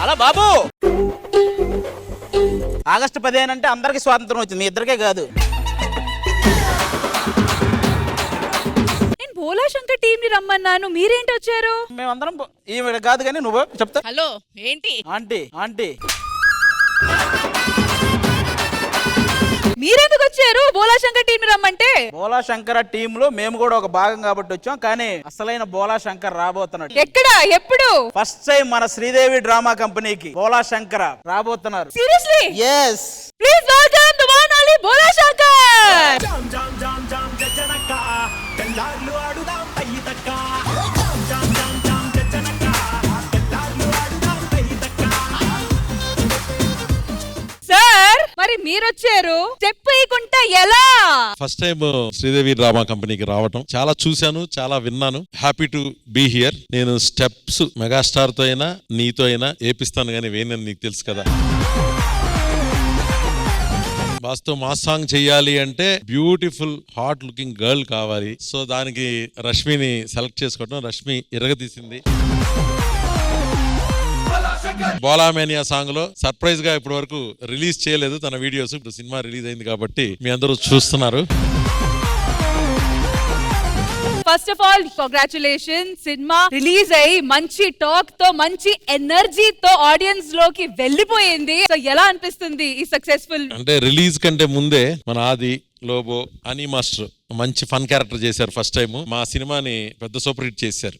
అలా బాబు. ఆగస్టు 15 అంటే అందరికి స్వాతంత్రం వచ్చింది, మీ ఇద్దరికే కాదు. నేను భోలా శంకర్ టీం ని రమ్మన్నాను, మీరేంటి వచ్చారు? మేమందరం ఈవిడ కాదు కానీ నువ్వు చెప్తా. హలో ఏంటి ఆంటీ ఆంటీ మీరెందుకు వచ్చారు భోలా శంకర్ టీం ని రమ్మంటే? బోలా శంకర టీమ్ లో మేము కూడా ఒక భాగం కాబట్టి వచ్చాం, కానీ అసలైన బోలా శంకర్ రాబోతున్నాడు. ఎక్కడ, ఎప్పుడు? ఫస్ట్ టైం మన శ్రీదేవి డ్రామా కంపెనీకి బోలా శంకర రాబోతున్నారు. Seriously? yes please welcome the one only Bhola Shankar. Sir మరి మీరు వచ్చారు, స్టెప్ వేయకుండా ఎలా? ఫస్ట్ టైం శ్రీదేవి డ్రామా కంపెనీకి రావటం, చాలా చూశాను, చాలా విన్నాను. Happy to be here. నేను స్టెప్స్ మెగాస్టార్ తో అయినా నీతో అయినా ఏపిస్తాను కానీ వేయనని నీకు తెలుసు కదా. వాస్తవం మాస్ సాంగ్ చెయ్యాలి అంటే బ్యూటిఫుల్ హాట్ లుకింగ్ గర్ల్ కావాలి. సో దానికి రష్మిని సెలెక్ట్ చేసుకోవడం, రష్మి ఇరగదీసింది. బోలామేనియా సాంగ్ లో సర్ప్రైజ్ గా ఇప్పటి వరకు రిలీజ్ చేయలేదు తన వీడియోస్. ఇప్పుడు సినిమా రిలీజ్ అయింది కాబట్టి మీ అందరూ చూస్తున్నారు. First of all congratulations, cinema release అయ్యి మంచి టాక్ తో మంచి ఎనర్జీతో ఆడియన్స్ లోకి వెళ్ళిపోయింది. సో ఎలా అనిపిస్తుంది ఈ సక్సెస్ఫుల్? అంటే రిలీజ్ కంటే ముందే మన ఆది, లోబో, అని మాస్టర్ మంచి ఫన్ క్యారెక్టర్ చేశారు. ఫస్ట్ టైం మా సినిమాని పెద్ద సూపర్ హిట్ చేశారు.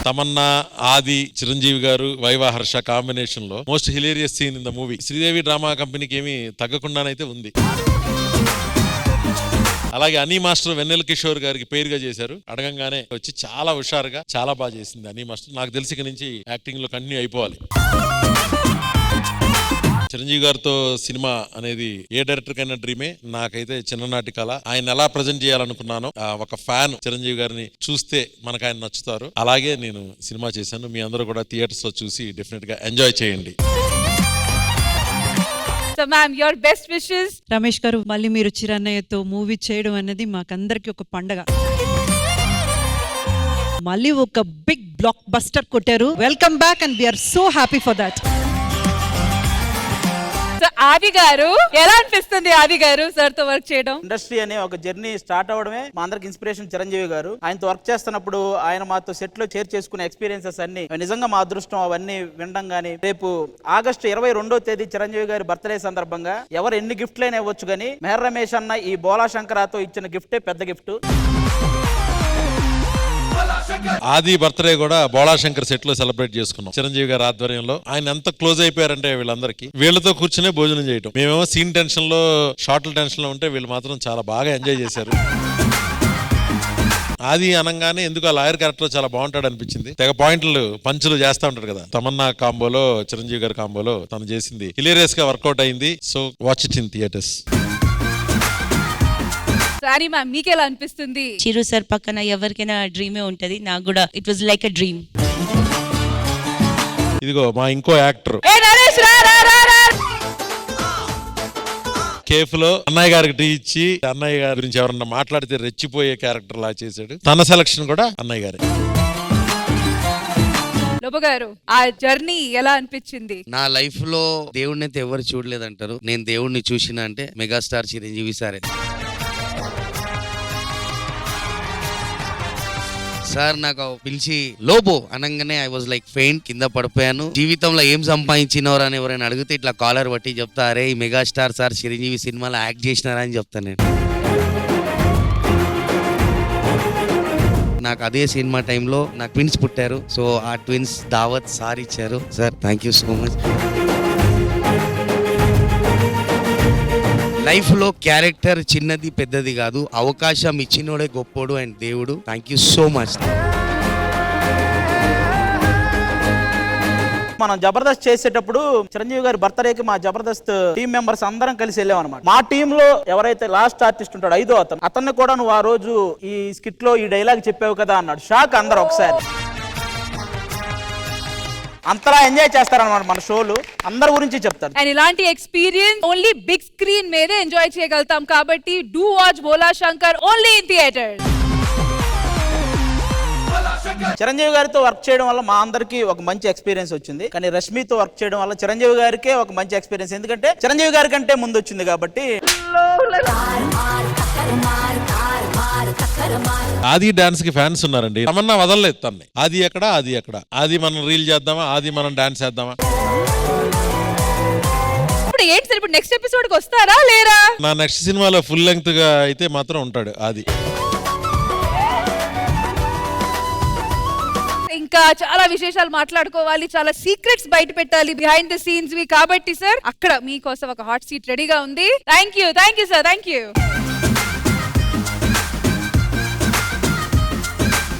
తమన్నా, ఆది, చిరంజీవి గారు, వైవా హర్ష కాంబినేషన్ లో most hilarious scene in the movie. Sridevi drama కంపెనీకి ఏమీ తగ్గకుండానైతే ఉంది. అలాగే అని మాస్టర్ వెన్నెల కిషోర్ గారికి పేరుగా చేశారు. అడగంగానే వచ్చి చాలా హుషారుగా చాలా బాగా చేసింది అని మాస్టర్. నాకు తెలిసి ఇక నుంచి యాక్టింగ్ లో కంటిన్యూ అయిపోవాలి. చిరంజీవి గారితో సినిమా అనేది ఏ డైరెక్టర్ కైనా డ్రీమే. నాకైతే చిన్ననాటి కళ. ఆయన ఎలా ప్రజెంట్ చేయాలనుకున్నానో, ఒక ఫ్యాన్ చిరంజీవి గారిని చూస్తే మనకు ఆయన నచ్చుతారు. అలాగే నేను సినిమా చేశాను. మీ అందరూ కూడా థియేటర్స్ లో చూసి డెఫినెట్ గా ఎంజాయ్ చేయండి. So ma'am, your best wishes. Ramesh గారు, మళ్ళీ మీరు చిరన్నయ్యతో మూవీ చేయడం అనేది మాకందరికి ఒక పండగ. మళ్ళీ ఒక బిగ్ బ్లాక్ బస్టర్ కొట్టారు. Welcome back and we're so happy for that. So Aadi garu, ఎలా అనిపిస్తుంది ఆది గారు సార్ తో వర్క్ చేయడం? ఇండస్ట్రీ అనే ఒక జర్నీ స్టార్ట్ అవడమే మా అందరికి ఇన్స్పిరేషన్ చిరంజీవి గారు. ఆయనతో వర్క్ చేస్తున్నప్పుడు ఆయన మాతో సెట్ లో షేర్ చేసుకునే ఎక్స్పీరియన్సెస్ అన్ని నిజంగా మా అదృష్టం. అవన్నీ వినడం గానీ, రేపు ఆగస్టు 22వ తేదీ చిరంజీవి గారి బర్త్డే సందర్భంగా ఎవరు ఎన్ని గిఫ్ట్లైనా ఇవ్వచ్చు కానీ మెహర్ రమేష్ అన్న ఈ బోలా శంకరాతో ఇచ్చిన గిఫ్టే పెద్ద గిఫ్ట్. ఆది బర్త్డే కూడా బోళా శంకర్ సెట్ లో సెలబ్రేట్ చేసుకున్నాం చిరంజీవి గారి ఆధ్వర్యంలో. ఆయన ఎంత క్లోజ్ అయిపోయారంటే వీళ్ళందరికీ, వీళ్ళతో కూర్చునే భోజనం చేయటం. మేమేమో సీన్ టెన్షన్ లో, షార్ట్ల టెన్షన్ లో ఉంటే వీళ్ళు మాత్రం చాలా బాగా ఎంజాయ్ చేశారు. ఆది అనగానే ఎందుకు ఆ లాయర్ క్యారెక్టర్ చాలా బాగుంటాడు అనిపించింది. తెగ పాయింట్లు పంచులు చేస్తా ఉంటాడు కదా. తమన్నా కాంబోలో, చిరంజీవి గారి కాంబోలో తను చేసింది హిలేరియస్ గా వర్కౌట్ అయింది. So watch it in theatres. Sorry ma'am, మీకు ఎలా అనిపిస్తుంది? చిరు సార్ పక్కన ఎవరికైనా డ్రీమే ఉంటది, నాకు కూడా it was like a dream. ఇదిగో మా ఇంకో యాక్టర్ కేఫ్ లో అన్నయ్య గారికి టీ ఇచ్చి అన్నయ్య గారి గురించి ఎవరన్నా మాట్లాడితే రెచ్చిపోయే క్యారెక్టర్ లా చేశాడు. తన సెలక్షన్ కూడా అన్నయ్య గారే. లోబో గారు, ఆ జర్నీ ఎలా అనిపించింది? నా లైఫ్ లో దేవుడిని అయితే ఎవరు చూడలేదంటారు. నేను దేవుడిని చూసిన అంటే మెగాస్టార్ చిరంజీవి సారే. సార్ నాకు పిలిచి లోబో అనగానే ఐ వాజ్ లైక్ ఫెయింట్, కింద పడిపోయాను. జీవితంలో ఏం సంపాదించినవరు అని ఎవరైనా అడిగితే ఇట్లా కాలర్ పట్టి చెప్తా, అరే ఈ మెగాస్టార్ సార్ చిరంజీవి సినిమాలో యాక్ట్ చేసినారా అని చెప్తాను నేను. నాకు అదే సినిమా టైంలో నాకు ట్విన్స్ పుట్టారు. సో ఆ ట్విన్స్ దావత్ సార్ ఇచ్చారు. Sir thank you so much. Life లో క్యారెక్టర్ చిన్నది పెద్దది కాదు, అవకాశం ఇచ్చినోడే గొప్పోడు అండ్ దేవుడు. Thank you so much. మనం జబర్దస్త్ చేసేటప్పుడు చిరంజీవి గారి బర్త్డేకి మా జబర్దస్త్ టీం మెంబర్స్ అందరం కలిసి వెళ్ళాం అనమాట. మా టీమ్ లో ఎవరైతే లాస్ట్ ఆర్టిస్ట్ ఉంటాడో 5వ అతన్ని కూడా నువ్వు ఆ రోజు ఈ స్కిట్ లో ఈ డైలాగ్ చెప్పావు కదా అన్నాడు. షాక్ అందరు ఒకసారి. అంతలా ఎంజాయ్ చేస్తారన్నమాట మన షోలు, అందరి గురించి చెప్తారు. అండ్ ఇలాంటి ఎక్స్పీరియన్స్ ఓన్లీ బిగ్ స్క్రీన్ మీదే ఎంజాయ్ చేయగలుగుతాం కాబట్టి do watch Bhola Shankar only in theatre. Chiranjeevi గారితో వర్క్ చేయడం వల్ల మా అందరికి ఒక మంచి ఎక్స్పీరియన్స్ వచ్చింది, కానీ రష్మితో వర్క్ చేయడం వల్ల చిరంజీవి గారికే ఒక మంచి ఎక్స్పీరియన్స్, ఎందుకంటే చిరంజీవి గారి కంటే ముందు వచ్చింది కాబట్టి. ఆది డాన్స్ కి ఫ్యాన్స్ ఉన్నారండి. తమన్నా వదలలేదు తన్ని. ఆది ఎక్కడ, ఆది మనం రీల్ చేద్దామా, ఆది మనం డాన్స్ చేద్దామా. ఏంటి సార్ ఇప్పుడు నెక్స్ట్ ఎపిసోడ్ కి వస్తారా లేరా? నా నెక్స్ట్ సినిమాలో ఫుల్ లెంగ్త్ గా అయితే మాత్రం ఉంటాడు ఆది. ఇంకా చాలా విశేషాలు మాట్లాడుకోవాలి, చాలా సీక్రెట్స్ బయట పెట్టాలి బిహైండ్ ద సీన్స్ వి, కాబట్టి సార్ అక్కడ మీకోసం ఒక హాట్ సీట్ రెడీగా ఉంది. Thank you sir, thank you.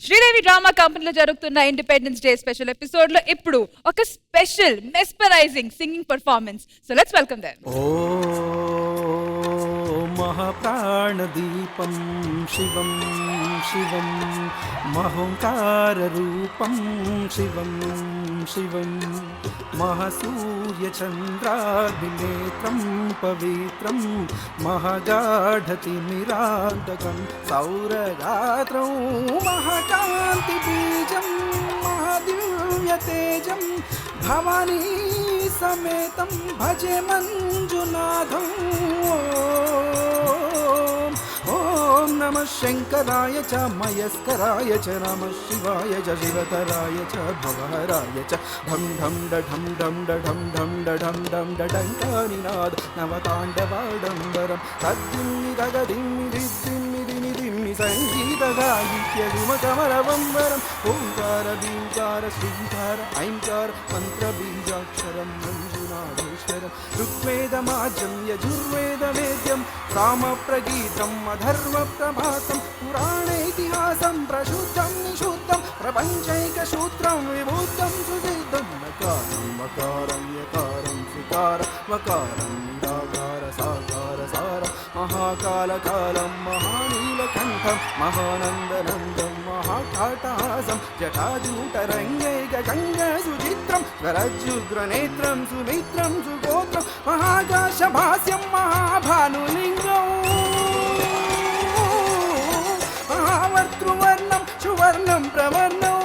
Sridevi drama కంపెనీలో జరుగుతున్న ఇండిపెండెన్స్ డే స్పెషల్ ఎపిసోడ్ లో ఇప్పుడు ఒక special mesmerising singing performance. So let's welcome them. ఓ మహాప్రాణదీపం శివం శివం మహోంకార రూపం శివం శివం మహాసూర్యచంద్రాగ్నినేత్రం పవిత్రం మహాగాఢతిమిరాంతకం సౌరగాత్రం మహాకాంతి బీజం మహాదివ్యతేజం భవానీ సమేతం భజే మంజునాథం. ఓం నమః శంకరాయ చ మయస్కరాయ చ నమః శివాయ చ శివతరాయ చ భవహరాయ చ ఢం ఢం ఢం ఢం ఢం ఢం ఢం ఢం ఢంకానినాద నవతాండవాడంబరం తద్దిమ్మి దగదిమ్మి దిమ్మి దిమి దిమ్మి సంగీత గాయిత్య విమకమరవంబరం ఓంకార భీంకార శ్రీంకార ఐంకార మంత్ర బీజాక్షరం మంజునాథేశ్వరం ఋగ్వేదమాజ్యం యజుర్వేదవేద్యం సామప్రగీతం అధర్వ ప్రభాతం పురాణేతిహాసం ప్రశుద్ధం నిశుద్ధం ప్రపంచైకసూత్రం విభూతం సుసిద్ధం నకారం వకారం యకారం సికార వకారం నిరాకార సాకార సార మహాకాలకాలం మహానీలకంఠం మహానందనందం మహాకాటహాసం జటాజూటరంగైక గంగ సుచిత్రం స్వరజ్జుగ్రనేత్రం సుమిత్రం సుగోత్రం మహాకాశభాస్యం మహాభానులింగం మహావర్తృవర్ణం సువర్ణం ప్రవర్ణం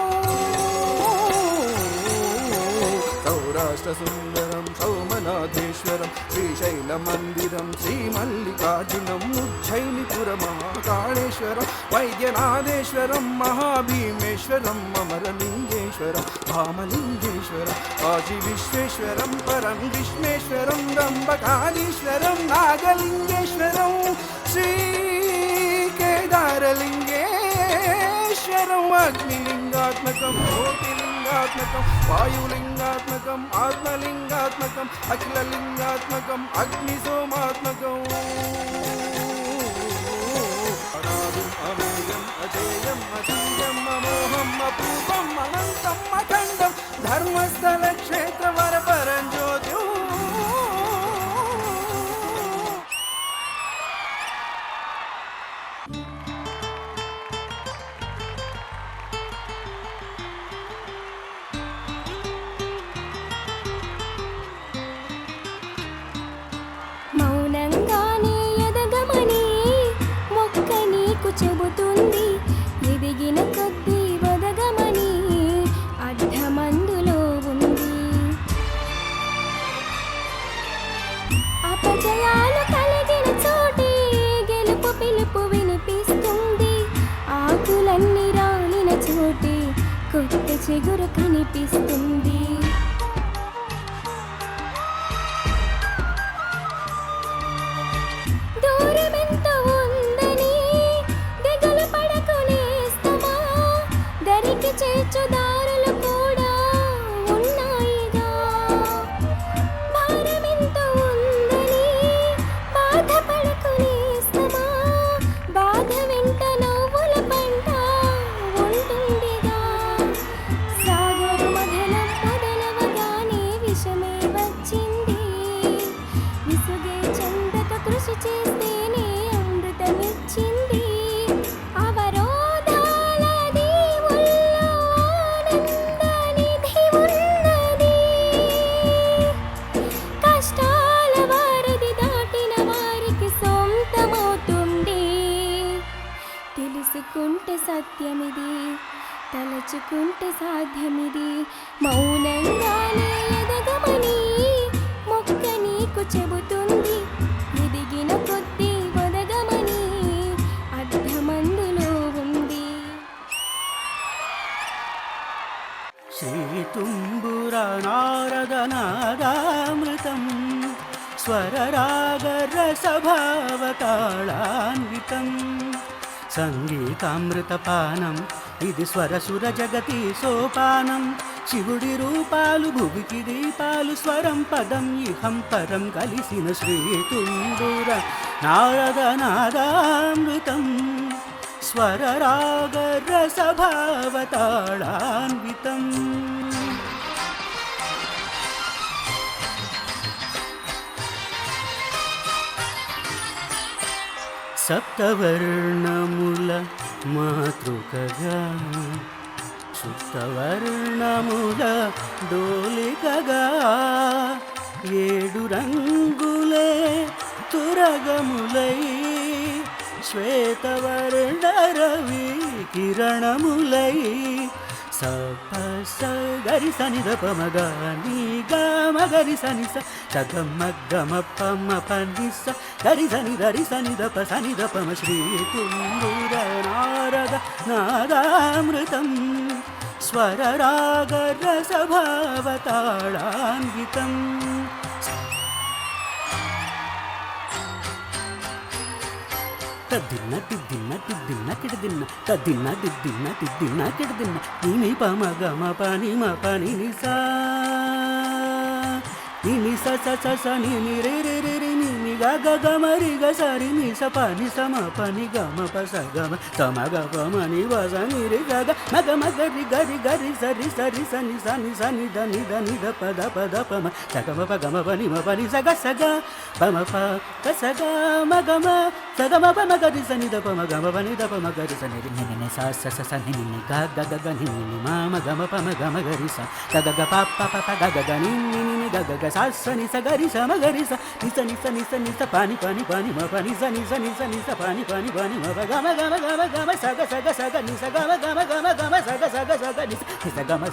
సౌరాష్ట్రసుందరం సోమనాథేశ్వరం శ్రీశైలమందిరం శ్రీమల్లికార్జునం ఉజ్జయినిపురం మహాకాళేశ్వరం వైద్యనాథేశ్వరం మహాభీమేశ్వరం అమరలింగేశ్వరం భామలింగేశ్వరం కాశీ విశ్వేశ్వరం పరం విశ్వేశ్వరం రంబకాళీశ్వరం నాగలింగేశ్వరం శ్రీ కేదారలింగేశ్వరం అగ్నిలింగాత్మకం జ్యోతిలింగాత్మకం వాయులింగాత్మకం ఆత్మలింగాత్మకం అఖిలలింగాత్మకం అగ్నిసోమాత్మకం అమేయం అజేయం అజీయం అమోహం అపూపం అనంతం అఖండం ధర్మస్థల క్షేత్ర వరపరం జ్యోతి. మౌనంగానే ఎదగమని మొక్క నీకు చెబుతుంది, ఎదిగిన కొద్దీ వదగమని అడ్డమందులో ఉంది. అపజయాలు కలిగిన చోటే గెలుపు పిలుపు వినిపిస్తుంది, ఆకులన్నీ రాలిన చోటే కొత్త చిగురు కనిపిస్తుంది. దూరమెంత ఉందని దిగులు పడకునేస్తమా, దరికి చేర్చు దారులు కూడా ఉన్నాయిగా. భారమెంత ఉందని బాధపడకునేస్తమా, బాధ వెంట నవ్వుల పంట ఉంటుందిగా. సాగరు మధనం మొదలవగానే విషమే వచ్చింది, విసుగే చందక కృషి చేస్తేనే అమృతమిచ్చింది. అవరోధాల దీవుల్లో ఆనంద నిధి ఉన్నది, కష్టాల వారధి దాటిన వారికి సొంతమవుతుంది. తెలుసుకుంటే సత్యమిది, తలచుకుంటే సాధ్యమిది మౌనంగానే ఎదగమని మొక్క నీకు చెబుతుంది ఎదిగిన కొద్దీ ఒదగమని అర్థమందులో ఉంది. శ్రీతుంబుర నారదనాదామృతం స్వరరాగరసభావతాళాన్వితం సంగీతామృతపానం ఇది స్వరసుర జగతి సోపానం శివుడి రూపాలు భువికి దీపాలు స్వరం పదం ఇహం పరం కలిసిన శ్రీతుంబుర నారదనాదామృతం స్వరరాగరసభావతాళాన్వితం. సప్తవర్ణముల మాతృకగా సుప్తవర్ణముల డోలికగా 7 రంగులే తురగములై శ్వేతవర్ణరవి కిరణములై సపస గరి సని ద పమగ నీ గమ గరి సని స సగమ గమ పమ పని స గరి సని ద ప సని ద పమ శ్రీ తుంబుర నారద నాదామృతం స్వరరాగ రసభావతాళాన్వితం. తద్దిన్న తిద్దిన్న తిద్దిన్న కిడదిన్న తద్దిన్న తిద్దిన్న తిద్దిన్న కిడదిన్న నీ పమ గమ పని మ పని నిసా ని స స స స ని రే రే రే రే ని గ గ గ మ రి గ స రి ని స ప ని స మ ప ని గ మ ప స గ మ స మ గ ప మ ని వ స ని రి గ గ మ గ మ గ రి గ రి గ రి స రి స రి స ని స ని స ని ద ని ద ప ద ప మ స గ మ ప గ మ ప ని మ ప ని స గ ప మ ప గ స గ మ గ మ స గ మ ప మ గ రి స ని ద ప మ గ మ ప ని ద ప మ గ రి స ని రి ని ని స స స స ని ని గ గ గ గ ని ని మ మ గ మ ప మ గ మ గ రి స గ గ గ ప ప ప ప గ గ గ ని ని ని గ గ గ స స ని స గ రి స మ గ రి స ని స ని స ని స ని స ప ని ప ని ప ని మ ప ని స ని స ని స ని స ప ని ప ని ప ని మ ప గ మ గ మ గ మ గ మ స గ స గ స గ ని స గ మ గ మ గ మ గ మ స గ స గ స గ ని స గ మ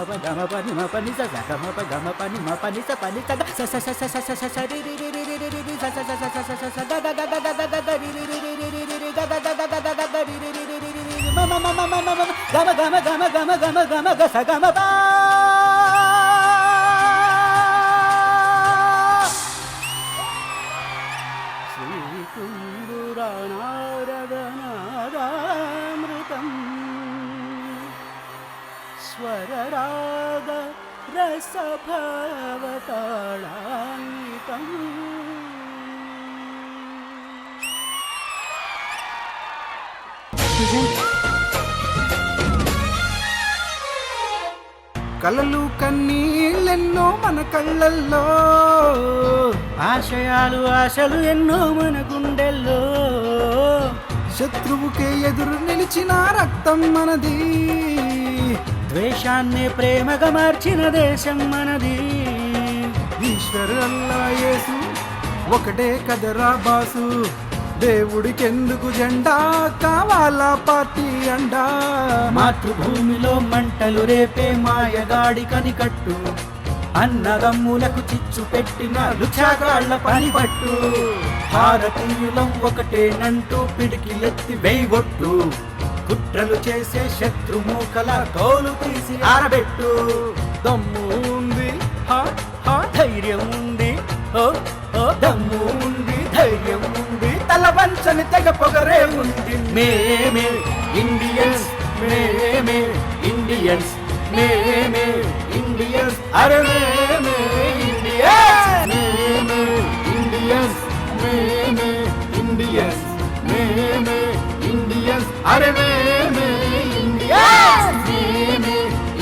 ప గ మ ప ని మ ప ని స స గ మ ప గ మ ప ని మ ప ని స ప ని స గ స స స స స స స రి రి రి రి రి రి రి స స స స స స స గ గ గ గ గ గ గ రి రి రి రి రి రి రి గ గ గ గ గ గ గ రి రి రి రి రి రి మ మ మ మ మ మ గ మ గ మ గ మ గ మ గ మ గ మ గ స గ మ ప నారదనాదామృతం స్వరరాగ రసభావతాళాన్వితం. కలలు కన్నీళ్ళెన్నో మన కళ్ళల్లో ఆశయాలు ఆశలు ఎన్నో మన గుండెల్లో శత్రువుకే ఎదురు నిలిచిన రక్తం మనది ద్వేషాన్నే ప్రేమగా మార్చిన దేశం మనది ఈశ్వరు అల్లా యేసు ఒకటే కదరా బాసు దేవుడికెందుకు జెండా కావాలా పార్టీ అండా మాతృభూమిలో మంటలు రేపే మాయగాడి కనికట్టు అన్నదమ్ములకు చిచ్చు పెట్టిన లుచాగాళ్ల పని పట్టు భారతీయులం ఒకటేనంటూ పిడికిలెత్తి వేయగొట్టు కుట్రలు చేసే శత్రుమూకల తోలు తీసి ఆరబెట్టు దమ్ము ఉంది ధైర్యం ఉంది దమ్ము ఉంది ధైర్యం ఉంది తల వంచని తెగ పొగరే ఉంది మేమే ఇండియన్స్ మేమే ఇండియన్స్ మేమే ఇండియన్స్ అరే మేమే ఇండియన్స్ మేమే ఇండియన్స్ మేమే ఇండియన్స్ మేమే ఇండియన్స్ అరే మేమే ఇండియన్స్ మేమే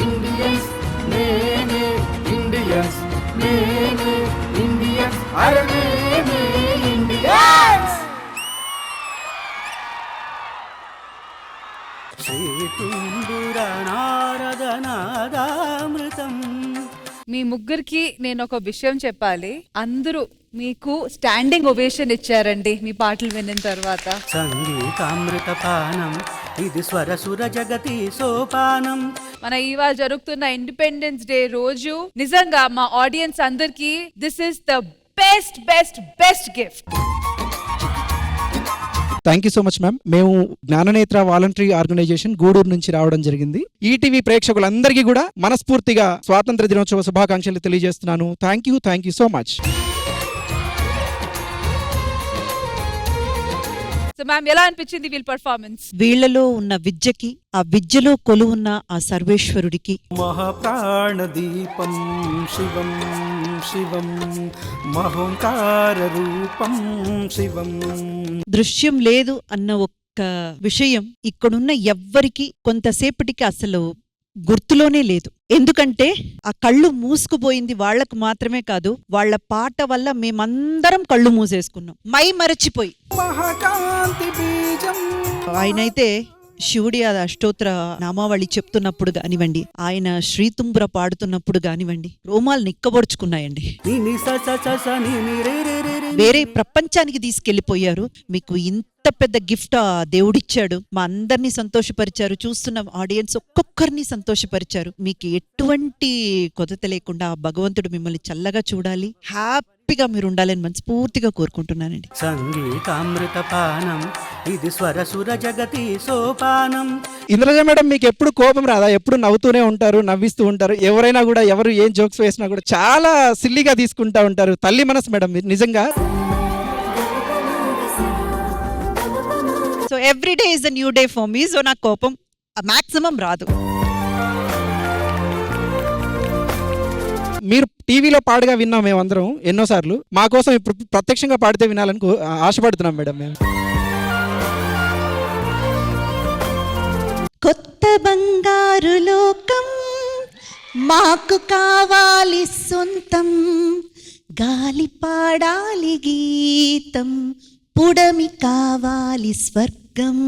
ఇండియన్స్ మేమే ఇండియన్స్ మేమే ఇండియన్స్ అరే మేమే ఇండియన్స్. శ్రీతుంబుర నారదనాదామృతం మీ ముగ్గురికి నేను ఒక విషయం చెప్పాలి. అందరూ మీకు స్టాండింగ్ ఒవేషన్ ఇచ్చారండి మీ పాటలు విన్న తర్వాత. సంగీతామృత పానం ఇది స్వరసుర జగతి సోపానం. మన ఇవాళ జరుగుతున్న ఇండిపెండెన్స్ డే రోజు నిజంగా మా ఆడియన్స్ అందరికి this is the best best best gift. Thank you so much ma'am. మేము జ్ఞాననేత్ర వాలంటరీ ఆర్గనైజేషన్ గూడూరు నుంచి రావడం జరిగింది. ఈటీవీ ప్రేక్షకులందరికీ కూడా మనస్ఫూర్తిగా స్వాతంత్ర దినోత్సవ శుభాకాంక్షలు తెలియజేస్తున్నాను. Thank you so much. So ma'am, ఎలా అనిపించింది వీళ్ళ పర్ఫార్మెన్స్? వీళ్ళలో ఉన్న విద్యకి, ఆ విద్యలో కొలువున్న ఆ సర్వేశ్వరుడికి మహాప్రాణ దీపం శివం శివం మహోంకార రూపం శివం. దృశ్యం లేదు అన్న ఒక్క విషయం ఇక్కడున్న ఎవ్వరికి కొంతసేపటికి అసలు గుర్తులోనే లేదు. ఎందుకంటే ఆ కళ్ళు మూసుకుపోయింది వాళ్లకు మాత్రమే కాదు, వాళ్ల పాట వల్ల మేమందరం కళ్ళు మూసేసుకున్నాం, మై మరచిపోయి. ఆయనైతే శివుడి ఆ అష్టోత్తర నామావళి చెప్తున్నప్పుడు కానివ్వండి, ఆయన శ్రీతుంబ్ర పాడుతున్నప్పుడు కానివ్వండి, రోమాలు నిక్కబొడుచుకున్నాయండి. వేరే ప్రపంచానికి తీసుకెళ్లిపోయారు. మీకు ఇంత పెద్ద గిఫ్ట్ ఆ దేవుడిచ్చాడు, మా అందరినీ సంతోషపరిచారు, చూస్తున్న ఆడియన్స్ ఒక్కొక్కరిని సంతోషపరిచారు. మీకు ఎటువంటి కొదత లేకుండా ఆ భగవంతుడు మిమ్మల్ని చల్లగా చూడాలి, హ్యాపీగా మీరు ఉండాలని మనస్ఫూర్తిగా కోరుకుంటున్నానండి. సంగీతామృత పానం ఇది స్వరసుర జగతి సోపానం. ఇంద్రజ మేడం, మీకు ఎప్పుడు కోపం రాదా? ఎప్పుడు నవ్వుతూనే ఉంటారు, నవ్విస్తూ ఉంటారు. ఎవరైనా కూడా ఎవరు ఏం జోక్స్ వేసినా కూడా చాలా సిల్లీగా తీసుకుంటా ఉంటారు. తల్లి మనసు మేడం మీరు నిజంగా. So every day is a new day for me. So నాకు కోపం మాక్సిమం రాదు. మీరు టీవీలో పాడగా విన్నాం మేమందరం ఎన్నోసార్లు. మా కోసం ఇప్పుడు ప్రత్యక్షంగా పాడితే వినాలని ఆశపడుతున్నాం మేడం మేము. కొత్త బంగారు లోకం మాకు కావాలి సొంతం, గాలి పాడాలి గీతం, పుడమి కావాలి స్వర్గం.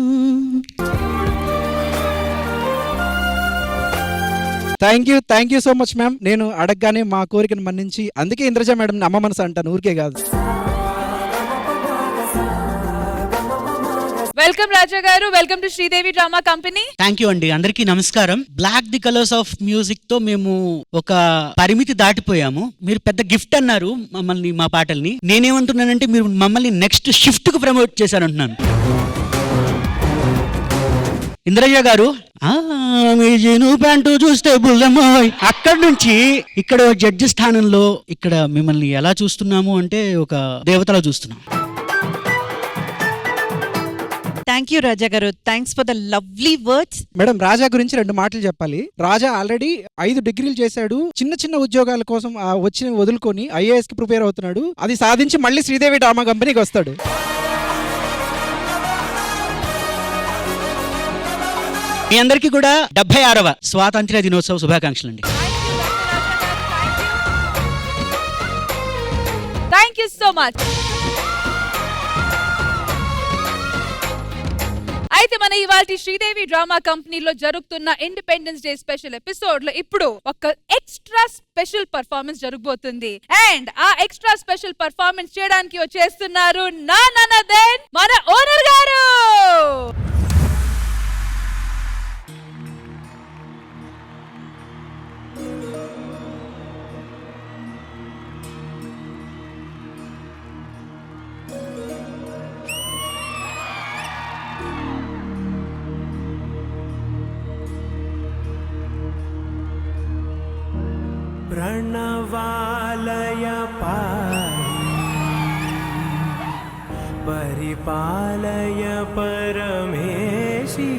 Thank you so much ma'am. నేను అడగగానే మా కోరికను మన్నించి, అందుకే ఇంద్రజ మేడం అమ్మ మనసు అంటాను, ఊరికే కాదు. Welcome Raja garu, welcome to Sridevi drama company. Thank you అండి, అందరికీ నమస్కారం. Black the colours of music తో మేము ఒక పరిమితి దాటిపోయాము. మీరు పెద్ద గిఫ్ట్ అన్నారు మమ్మల్ని, మా పాటల్ని. నేనేమంటున్నానంటే మీరు మమ్మల్ని నెక్స్ట్ షిఫ్ట్ కు ప్రమోట్ చేశారంటున్నాను. ఇంద్రయ్య గారు, మీ జీను ప్యాంటు చూస్తే బుల్లమ్మోయ్, అక్కడి నుంచి ఇక్కడ జడ్జి స్థానంలో ఇక్కడ మిమ్మల్ని ఎలా చూస్తున్నాము అంటే ఒక దేవతలా చూస్తున్నాం. Thank you Raja garu, thanks for the lovely words. Madam, Raja గురించి 2 మాటలు చెప్పాలి. రాజా ఆల్రెడీ 5 డిగ్రీలు చేశాడు. చిన్న ఉద్యోగాల కోసం వచ్చి వదులుకొని IAS కి ప్రిపేర్ అవుతున్నాడు. అది సాధించి మళ్ళీ శ్రీదేవి డ్రామా కంపెనీకి వస్తాడు. మీ అందరికీ కూడా 76వ స్వాతంత్ర్య దినోత్సవ శుభాకాంక్షలు అండి. Thank you so much. అయితే మన ఇవాల్టి శ్రీదేవి డ్రామా కంపెనీలో జరుగుతున్న ఇండిపెండెన్స్ డే స్పెషల్ ఎపిసోడ్ లో ఇప్పుడు ఒక ఎక్స్ట్రా స్పెషల్ పర్ఫార్మెన్స్ జరగబోతుంది. అండ్ ఆ ఎక్స్ట్రా స్పెషల్ పర్ఫార్మెన్స్ చేయడానికి వచ్చేస్తున్నారు none other than మన ఓనర్ గారు. प्रणवालय परिपालय परमेशी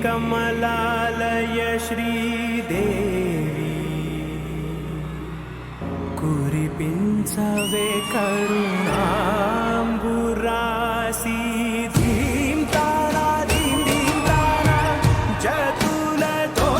कमलालय श्रीदेवी कुरिपिंचवे करुणांबुरासी धीम तारा धीम धीम तारा जतुलतो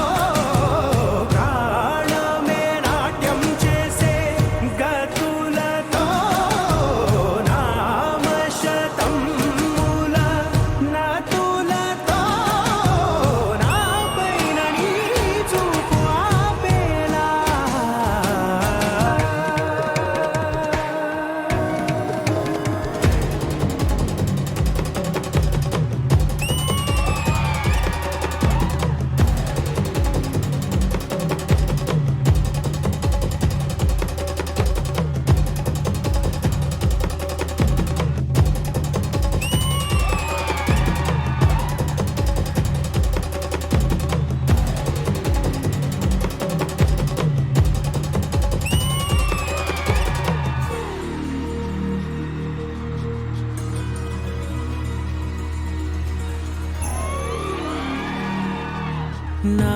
నా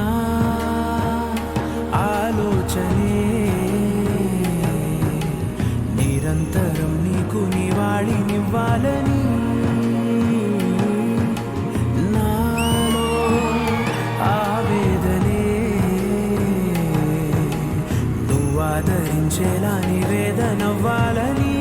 ఆలోచనే నిరంతరం నీకు నివాళినివ్వాలని నాలో ఆవేదనే నువ్వు ఆదరించేలా నివేదనవ్వాలని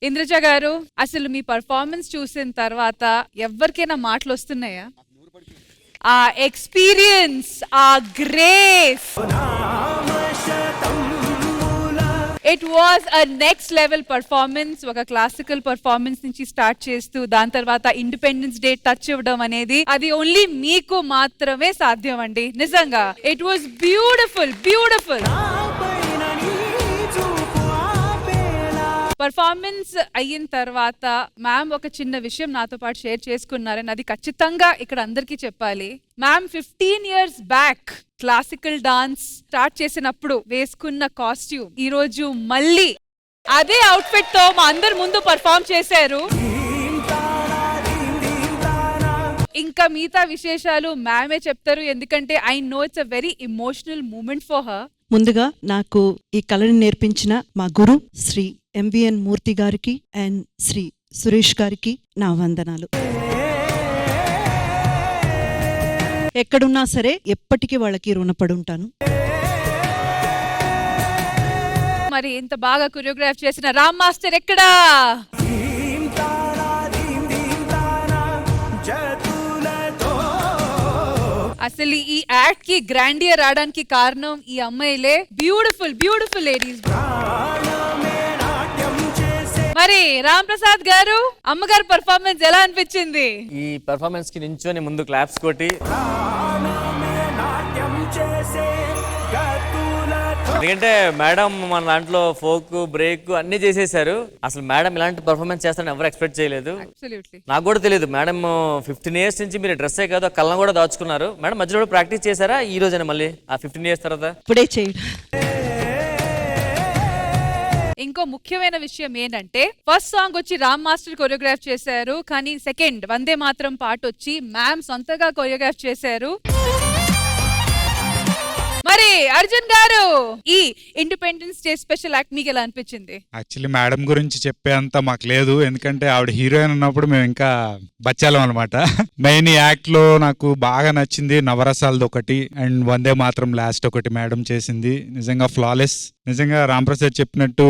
ఇంద్రజ గారు, అసలు మీ పర్ఫార్మెన్స్ చూసిన తర్వాత ఎవరికైనా మాటలు వస్తున్నాయా? ఆ ఎక్స్పీరియన్స్, ఆ grace, it was a next level performance. ఒక క్లాసికల్ పర్ఫార్మెన్స్ నుంచి స్టార్ట్ చేస్తూ దాని తర్వాత ఇండిపెండెన్స్ డే టచ్ ఇవ్వడం అనేది అది ఓన్లీ మీకు మాత్రమే సాధ్యం అండి. నిజంగా it was beautiful, beautiful. Performance అయిన తర్వాత మ్యామ్ ఒక చిన్న విషయం నాతో పాటు షేర్ చేసుకున్నారని అది ఖచ్చితంగా ఇక్కడ అందరికీ చెప్పాలి. Ma'am 15 years back classical dance start చేసినప్పుడు వేసుకున్న కాస్ట్యూమ్ ఈ రోజు మళ్ళీ అదే అవుట్ఫిట్ తో మా అందరి ముందు పర్ఫార్మ్ చేశారు. ఇంకా మిగతా విశేషాలు మ్యామే చెప్తారు, ఎందుకంటే I know it's a very emotional moment for her. ముందుగా నాకు ఈ కళని నేర్పించిన మా గురు శ్రీ ఎంవిఎన్ మూర్తి గారికి అండ్ శ్రీ సురేష్ గారికి నా వందనాలు. ఎక్కడున్నా సరే ఎప్పటికీ వాళ్ళకి రుణపడి ఉంటాను. మరి ఇంత బాగా కొరియోగ్రాఫ్ చేసిన రామ్ మాస్టర్ ఎక్కడా? అసలు ఈ యాక్ట్ కి గ్రాండియర్ రావడానికి కారణం ఈ అమ్మాయిలే. Beautiful, beautiful ladies. మరి రామ్ ప్రసాద్ గారు, అమ్మగారు పర్ఫార్మెన్స్ ఎలా అనిపించింది? ఈ పర్ఫార్మెన్స్ కి నించొని ముందు క్లాప్స్ కొట్టి, ఎందుకంటే మేడం మన దాంట్లో ఫోక్ బ్రేక్ అన్ని చేసేసారు. అసలు మేడం ఇలాంటి పర్ఫార్మెన్స్ చేస్తారని ఎవరు ఎక్స్పెక్ట్ చేయలేదు. నాకు కూడా తెలియదు. మేడం 15 years నుంచి మీరు డ్రెస్సే కాదు ఆ కళ్ళను కూడా దాచుకున్నారు. మేడం మధ్యలో ప్రాక్టీస్ చేశారా ఈ రోజైనా మళ్ళీ ఆ 15 years తర్వాత? ఇప్పుడే చేయడం. ఇంకో ముఖ్యమైన విషయం ఏంటంటే ఫస్ట్ సాంగ్ వచ్చి రామ్ మాస్టర్ కొరియోగ్రాఫ్ చేశారు, కానీ సెకండ్ వందే మాత్రం పాట వచ్చి మ్యామ్ సొంతగా కొరియోగ్రాఫ్ చేశారు. మరి అర్జున్ గారు, ఈ ఇండిపెండెన్స్ డే స్పెషల్ యాక్ట్ మీకు ఎలా అనిపించింది? యాక్చువల్లీ మేడం గురించి చెప్పే అంత మాకు లేదు, ఎందుకంటే ఆవిడ హీరోయిన్ ఉన్నప్పుడు మేము ఇంకా బచ్చాలం అనమాట. మెయిన్ ఈ యాక్ట్ లో నాకు బాగా నచ్చింది నవరసాలది ఒకటి అండ్ వందే మాత్రం లాస్ట్ ఒకటి మేడం చేసింది. నిజంగా ఫ్లాలెస్. నిజంగా రామ్ ప్రసాద్ చెప్పినట్టు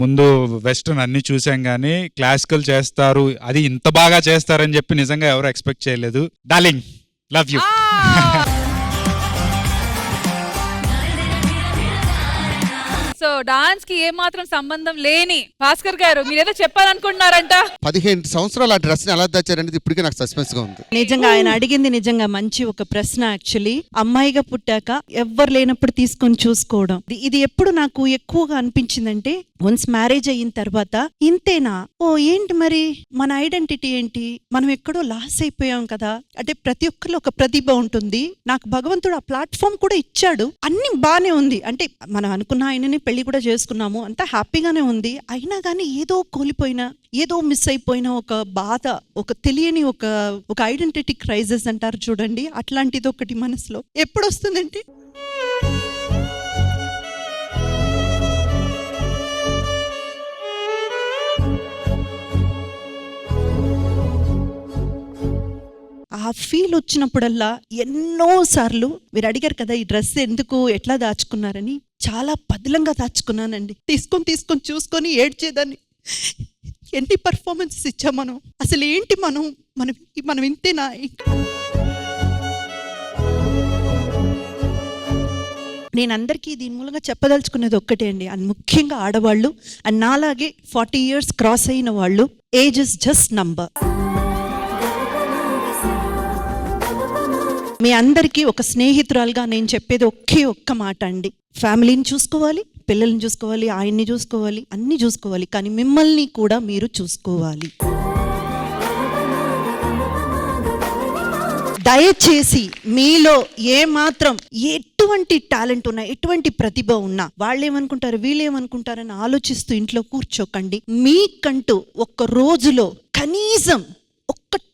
ముందు వెస్టర్న్ అన్ని చూసాం కానీ క్లాసికల్ చేస్తారు, అది ఇంత బాగా చేస్తారని చెప్పి నిజంగా ఎవరు ఎక్స్పెక్ట్ చేయలేదు. Darling, love you. So dance కి ఏ మాత్రం సంబంధం లేని భాస్కర్ గారు మీరేదో చెప్పాలనుకుంటున్నారంట. 15 సంవత్సరాలు ఆ డ్రెస్ ని ఎలా తెచ్చారనేది ఇప్పటికీ నాకు సస్పెన్స్ గా ఉంది. నిజంగా ఆయన అడిగింది నిజంగా మంచి ఒక ప్రశ్న. యాక్చువల్లీ అమ్మాయిగా పుట్టాక ఎవ్వరు లేనప్పుడు తీసుకొని చూసుకోవడం, ఇది ఎప్పుడు నాకు ఎక్కువగా అనిపించిందంటే వన్స్ మ్యారేజ్ అయిన తర్వాత ఇంతేనా, ఓ ఏంటి మరి మన ఐడెంటిటీ ఏంటి, మనం ఎక్కడో లాస్ అయిపోయాం కదా. అంటే ప్రతి ఒక్కరిలో ఒక ప్రతిభ ఉంటుంది. నాకు భగవంతుడు ఆ ప్లాట్ఫామ్ కూడా ఇచ్చాడు, అన్ని బానే ఉంది. అంటే మనం అనుకున్న ఆయనని పెళ్లి కూడా చేసుకున్నాము, అంతా హ్యాపీగానే ఉంది. అయినా కానీ ఏదో కోల్పోయినా, ఏదో మిస్ అయిపోయిన ఒక బాధ, ఒక తెలియని ఒక ఐడెంటిటీ క్రైసిస్ అంటారు చూడండి, అట్లాంటిది ఒకటి మనసులో ఎప్పుడు వస్తుందంటే ఆ ఫీల్ వచ్చినప్పుడల్లా ఎన్నో సార్లు మీరు అడిగారు కదా ఈ డ్రెస్ ఎందుకు ఎట్లా దాచుకున్నారని, చాలా పదిలంగా దాచుకున్నానండి. తీసుకొని చూసుకొని ఏడ్చేదాన్ని. ఎన్ని పర్ఫార్మెన్సెస్ ఇచ్చాం మనం, అసలు ఏంటి మనం ఇంతేనా. నేను అందరికీ దీని మూలంగా చెప్పదలుచుకునేది ఒక్కటే అండి, అది ముఖ్యంగా ఆడవాళ్ళు అండ్ నాలాగే 40 years క్రాస్ అయిన వాళ్ళు, ఏజ్ ఇస్ జస్ట్ నంబర్. మీ అందరికీ ఒక స్నేహితురాలుగా నేను చెప్పేది ఒక్క మాట అండి, ఫ్యామిలీని చూసుకోవాలి, పిల్లల్ని చూసుకోవాలి, ఆయన్ని చూసుకోవాలి, అన్ని చూసుకోవాలి, కానీ మిమ్మల్ని కూడా మీరు చూసుకోవాలి. దయచేసి మీలో ఏ మాత్రం ఎటువంటి టాలెంట్ ఉన్నా, ఎటువంటి ప్రతిభ ఉన్నా, వాళ్ళేమనుకుంటారు వీళ్ళేమనుకుంటారని ఆలోచిస్తూ ఇంట్లో కూర్చోకండి. మీకంటూ ఒక్క రోజులో కనీసం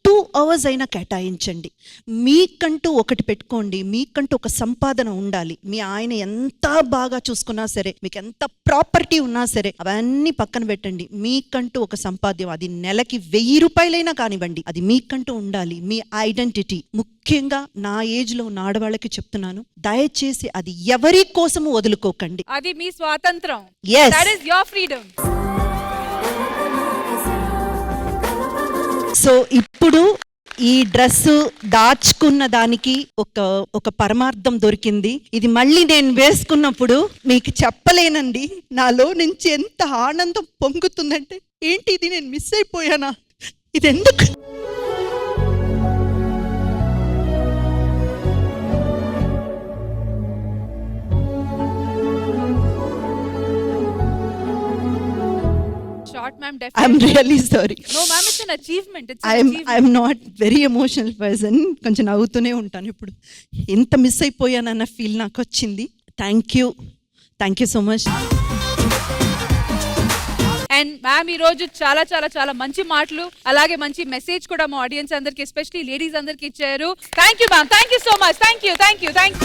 2 hours అయినా కేటాయించండి. మీకంటూ ఒకటి పెట్టుకోండి, మీకంటూ ఒక సంపాదన ఉండాలి. మీ ఆయన ఎంత బాగా చూసుకున్నా సరే, మీకు ఎంత ప్రాపర్టీ ఉన్నా సరే, అవన్నీ పక్కన పెట్టండి. మీకంటూ ఒక సంపాద్యం, అది నెలకి 1000 రూపాయలైనా కానివ్వండి, అది మీకంటూ ఉండాలి. మీ ఐడెంటిటీ. ముఖ్యంగా నా ఏజ్ లో ఉన్న ఆడవాళ్ళకి చెప్తున్నాను, దయచేసి అది ఎవరి కోసము వదులుకోకండి. అది మీ స్వాతంత్రం. Yes. That is your freedom. So ఇప్పుడు ఈ డ్రెస్ దాచుకున్న దానికి ఒక పరమార్థం దొరికింది. ఇది మళ్ళీ నేను వేసుకున్నప్పుడు మీకు చెప్పలేనండి, నాలో నుంచి ఎంత ఆనందం పొంగుతుందంటే, ఏంటి ఇది నేను మిస్ అయిపోయానా, ఇది ఎందుకు. Short, ma'am, I'm really sorry. No, ma'am, it's an achievement. It's an achievement. I'm not very emotional person. కొంచెం నవ్వుతూనే ఉంటాను. ఇప్పుడు ఎంత మిస్ అయిపోయానన్న ఫీల్ నాకు వచ్చింది. Thank you so much. And ma'am ఈ రోజు చాలా చాలా చాలా మంచి మాటలు, అలాగే మంచి మెసేజ్ కూడా మా ఆడియన్స్ అందరికి, ఎస్పెషల్లీ లేడీస్ అందరికి ఇచ్చారు. Thank you ma'am, thank you so much. Thank you.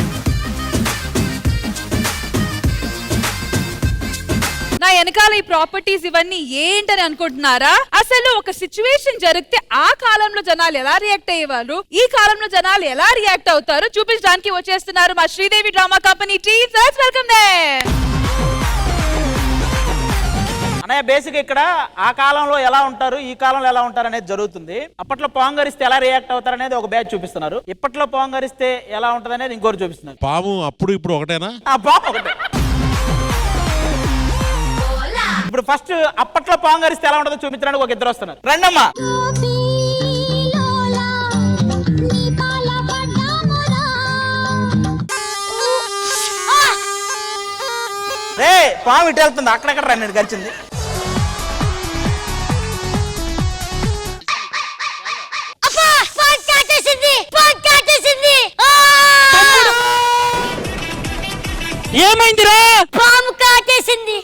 నా వెనకాల ఈ ప్రాపర్టీస్ ఇవన్నీ ఏంటని అనుకుంటున్నారా? అసలు ఒక సిచ్యువేషన్ జరిగితే ఆ కాలంలో జనాలు ఎలా రియాక్ట్ అయ్యేవాళ్ళు, ఈ కాలంలో జనాలు ఎలా రియాక్ట్ అవుతారు చూపించడానికి వచ్చేస్తున్నారు మా Sridevi drama company team. Let's welcome them. అన్నయ్య, బేసిక్ ఇక్కడ ఆ కాలంలో ఎలా ఉంటారు, ఈ కాలంలో ఎలా ఉంటారు అనేది జరుగుతుంది. అప్పట్లో పాంగరిస్తే ఎలా రియాక్ట్ అవుతారు అనేది ఒక బ్యాచ్ చూపిస్తున్నారు, ఇప్పట్లో పాంగరిస్తే ఎలా ఉంటది అనేది ఇంకోటి చూపిస్తున్నారు. పాము అప్పుడు ఇప్పుడు ఒకటేనా? పాము ఒకటే. ఇప్పుడు ఫస్ట్ అప్పట్లో పాంగరిస్తే ఎలా ఉంటుందో చూపించడానికి ఒక ఇద్దరు వస్తున్నారు. రండమ్మా. రే, పాము ఇటు వెళ్తుంది, అక్కడెక్కడ రండి కలిసింది. ఏమైందిరా? పాము కాటేసింది.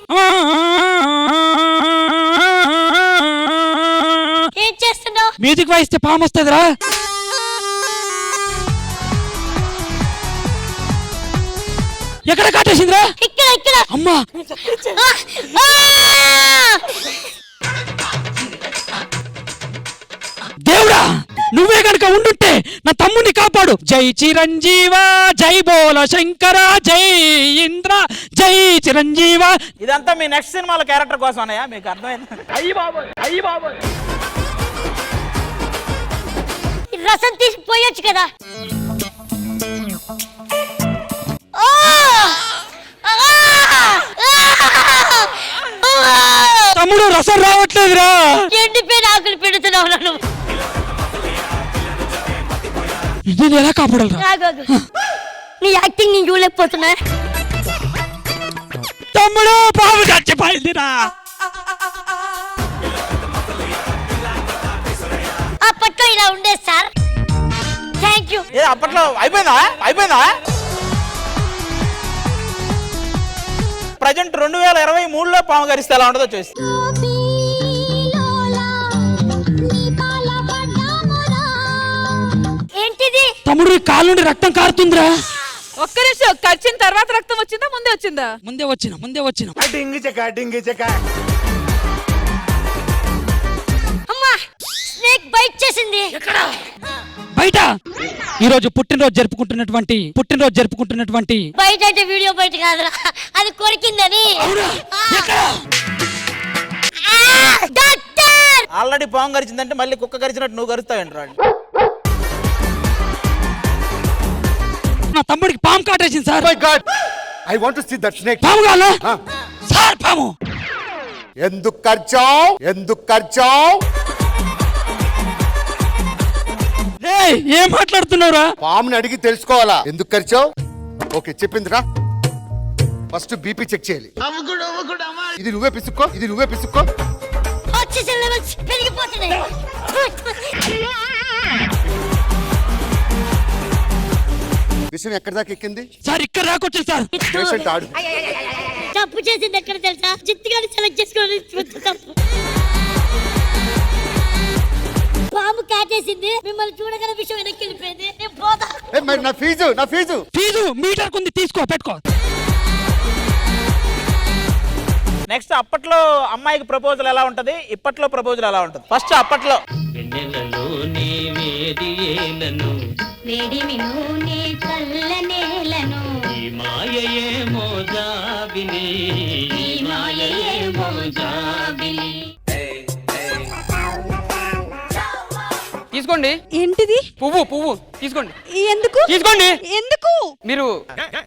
వాయిస్తే పాము వస్తుందిరా. ఎక్కడ కాటేసిందిరా? ఇక్కడ ఇక్కడ. అమ్మా దేవుడా, నువ్వే గనుక ఉండుంటే నా తమ్ముడిని కాపాడు. జై చిరంజీవ, జై బోల శంకర, జై ఇంద్ర, జై చిరంజీవ. ఇదంతా మీ నెక్స్ట్ సినిమాలో క్యారెక్టర్ కోసం అన్నయ్య, మీకు అర్థమైంది? రసం తీసి పోయొచ్చు కదా. తమ్ముడు రసం రావట్లేదురా. ఎండిపోయిన ఆకులు పెడుతున్నావు నన్ను. నేను ఎలా కాపాడాలి? నీ యాక్టింగ్ నేను చూడలేకపోతున్నా. తమ్ముడు పాము చచ్చిపోయిందిరా. అప్పట్లో ఇలా ఉండేది సార్. Thank you. అప్పట్లో అయిపోయిందా? ప్రజెంట్ 2023లో పాము గరిస్తే ఎలా ఉండదో చూసి. ఏంటిది? తమ్ముడు కాలు నుండి రక్తం కారుతుందిరా. ఒక్క నిమిషం, కరిచిన తర్వాత రక్తం వచ్చిందా ముందే వచ్చిందా? ముందే వచ్చిన. అమ్మా, స్నేక్ బైట్ చేసింది. బయట ఈ రోజు పుట్టినరోజు జరుపుకుంటున్నటువంటి బయట అంటే వీడియో బయట కాదురా, అది కొరికిందని. డాక్టర్, ఆల్రెడీ పాము గరిచిందంటే మళ్ళీ కుక్క గరిచినట్టు నువ్వు గరుస్తావేంటి? నా తమ్ముడికి పాము కాటేసింది sir. My god, I want to see that snake. పాము కావాలా సార్? పాము. ఎందుకు కర్చావ్? ఏం మాట్లాడుతున్నావురా? పాముని అడిగి తెలుసుకోవాలా ఎందుకు కరిచావు? ఓకే, చెప్పిందిరా. ఫస్ట్ బీపీ చెక్ చేయాలి. ఇది నువ్వే పిసుక్కో. ఆక్సిజన్ లెవెల్స్ పెరిగిపోతున్నాయి. విషయం ఎక్కడి దాకా ఎక్కింది సార్? ఇక్కడ రాకొచ్చింది సార్. పేషెంట్ ఆడు. తప్పు చేసింది ఎక్కడ తెలుసా? జిత్తుగాని సెలెక్ట్ చేసుకోవాలి. తప్పు. పాము కాటేసింది, మిమ్మల్ని చూడగల విషయం వెనక్కి వెళ్ళిపోయింది. నేను పోతా. నా ఫీజు మీటర్ కుంది, పెట్టుకో. నెక్స్ట్ అప్పట్లో అమ్మాయికి ప్రపోజల్ ఎలా ఉంటది, ఇప్పట్లో ప్రపోజల్ ఎలా ఉంటది? ఫస్ట్ అప్పట్లో తీసుకోండి. ఏంటిది? పువ్వు తీసుకోండి. ఎందుకు? తీసుకోండి. ఎందుకు? మీరు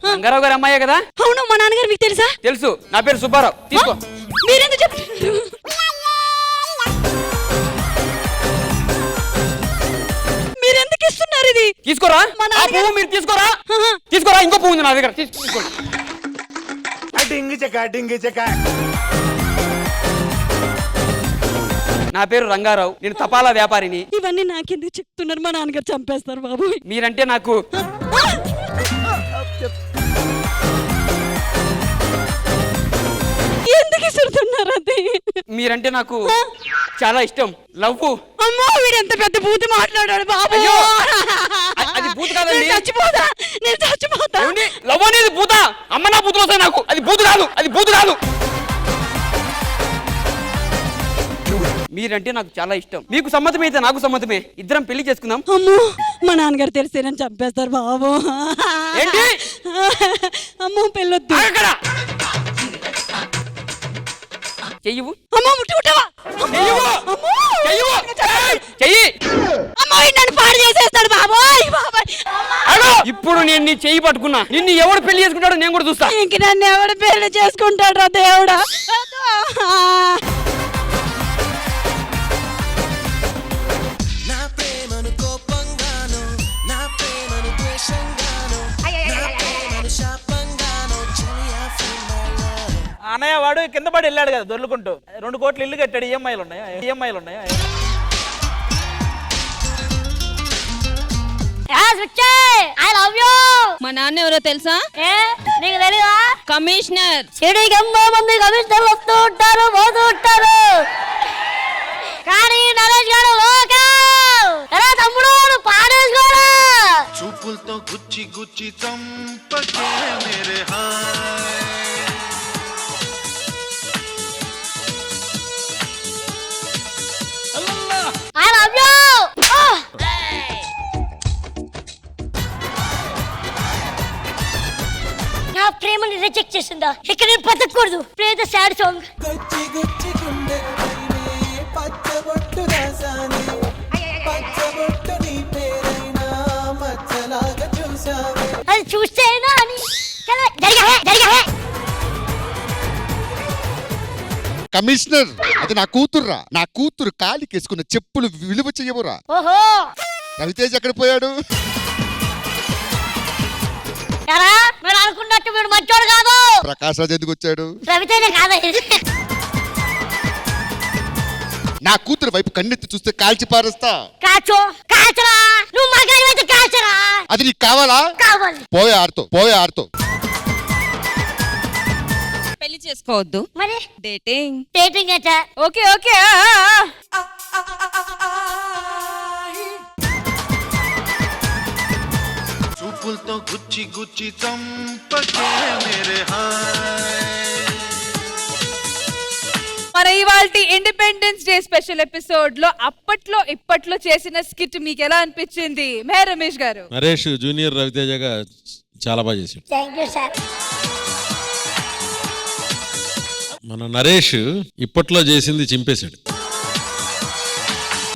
రంగారావు గారి అమ్మాయే కదా? అవును, మా నాన్నగారు మీకు తెలుసా? తెలుసు, నా పేరు సుబ్బారావు. తీసుకో. మీరెందుకు చెప్తున్నారు? మీరెందుకు ఇస్తున్నారు ఇది? తీసుకోరా. ఆ పువ్వు మీరు తీసుకోరా. ఇంకో పువ్వు ఉంది నా దగ్గర. తీసుకోండి. నా పేరు రంగారావు, నేను తపాలా వ్యాపారిని. ఇవన్నీ నాకెందుకు చెప్తున్నారు? మా నాన్నగారు చంపేస్తారు బాబు. మీరంటే నాకు ఎందుకు ఇస్తున్నారు అది? మీరంటే నాకు చాలా ఇష్టం. లవ్. అమ్మో, వీడు ఎంత పెద్ద బూతు మాట్లాడాడు బాబు. అది బూత్ కాదండి. నేను చచ్చిపోతా. లవ్ అనేది బూత. అమ్మ నా బూతులు వస్తాయి నాకు. అది బూతు కాదు. మీరంటే నాకు చాలా ఇష్టం. మీకు సమ్మతమైతే నాకు సమ్మతమే. ఇద్దరం పెళ్లి చేసుకుందాం. అమ్మో, మా నాన్నగారు తెలిస్తే నన్ను చంపేస్తారు బాబు. ఏంటి? అమ్మో, పెళ్ళొద్దు. చెయ్యవు. అమ్మో, ముట్టుకుంటావా? చెయ్యి. అమ్మో, నన్ను పాడు చేసేస్తాడు బాబోయ్. ఇప్పుడు నేను నీ చెయ్యి పట్టుకున్నా. నిన్ను ఎవడు పెళ్లి చేసుకుంటాడో నేను కూడా చూస్తా. ఇంక నన్ను ఎవడు పెళ్లి చేసుకుంటాడు రా దేవుడా? అన్నయ్య వాడు కింద పడి వెళ్ళాడు కదా దొర్లుకుంటూ. 2 కోట్ల ఇల్లు కట్టాడు. ఈఎంఐలు ఉన్నాయా? I love you. మా నాన్న ఎవరో తెలుసా? నీకు తెలియదా? కమిషనర్. సిటీకి ఎంతో మంది కమిషనర్లు వస్తూ ఉంటారు, పోతూ ఉంటారు, కానీ నరేష్ గారు లోకల్. చూపులతో గుచ్చి గుచ్చి చంపకే మేరే హాయ్ I love you. నా ప్రేమని రిజెక్ట్ చేసిందా? ఇక నేను బతకూడదు. Play the sad song. గుచ్చి గుచ్చి గుండె పచ్చబొట్టు రాసాని పచ్చబొట్టు నీ పేరైనా మచ్చలాగా చూసావే. అది చూస్తేనా అని జరిగా కమిషనర్ అది నా కూతుర్రా. నా కూతురు కాలికేసుకున్న చెప్పులు విలువ చెయ్యవురా. ఓహో, రవితేజ్ ఎక్కడ పోయాడు? ఎరా మీరు అనుకున్నట్టు వీడు మంచోడు కాదు. ప్రకాష్ రాజ్ ఎందుకు వచ్చాడు? రవితేజ కాదా? నా కూతురు వైపు కన్నెత్తి చూస్తే కాల్చి పారేస్తా. కాచరా నువ్వు మగాడివైతే కాచరా. అది నీకు కావాలా? కావాలి. పోయే ఆడుతో పెళ్లి చేసుకోవద్దు, మరి డేటింగ్ అట. Okay okay. చూపులతో గుచ్చి గుచ్చి చంపకే మేరే హాయ్. మన ఇవాల్టి ఇండిపెండెన్స్ డే స్పెషల్ ఎపిసోడ్ లో అప్పట్లో ఇప్పట్లో చేసిన స్కిట్ మీకు ఎలా అనిపించింది? మే రమేష్ గారు. నరేష్ జూనియర్ రవితేజగా చాలా బాగా చేశాడు. Thank you sir. మన నరేష్ ఇప్పట్లో చేసింది చింపేశాడు.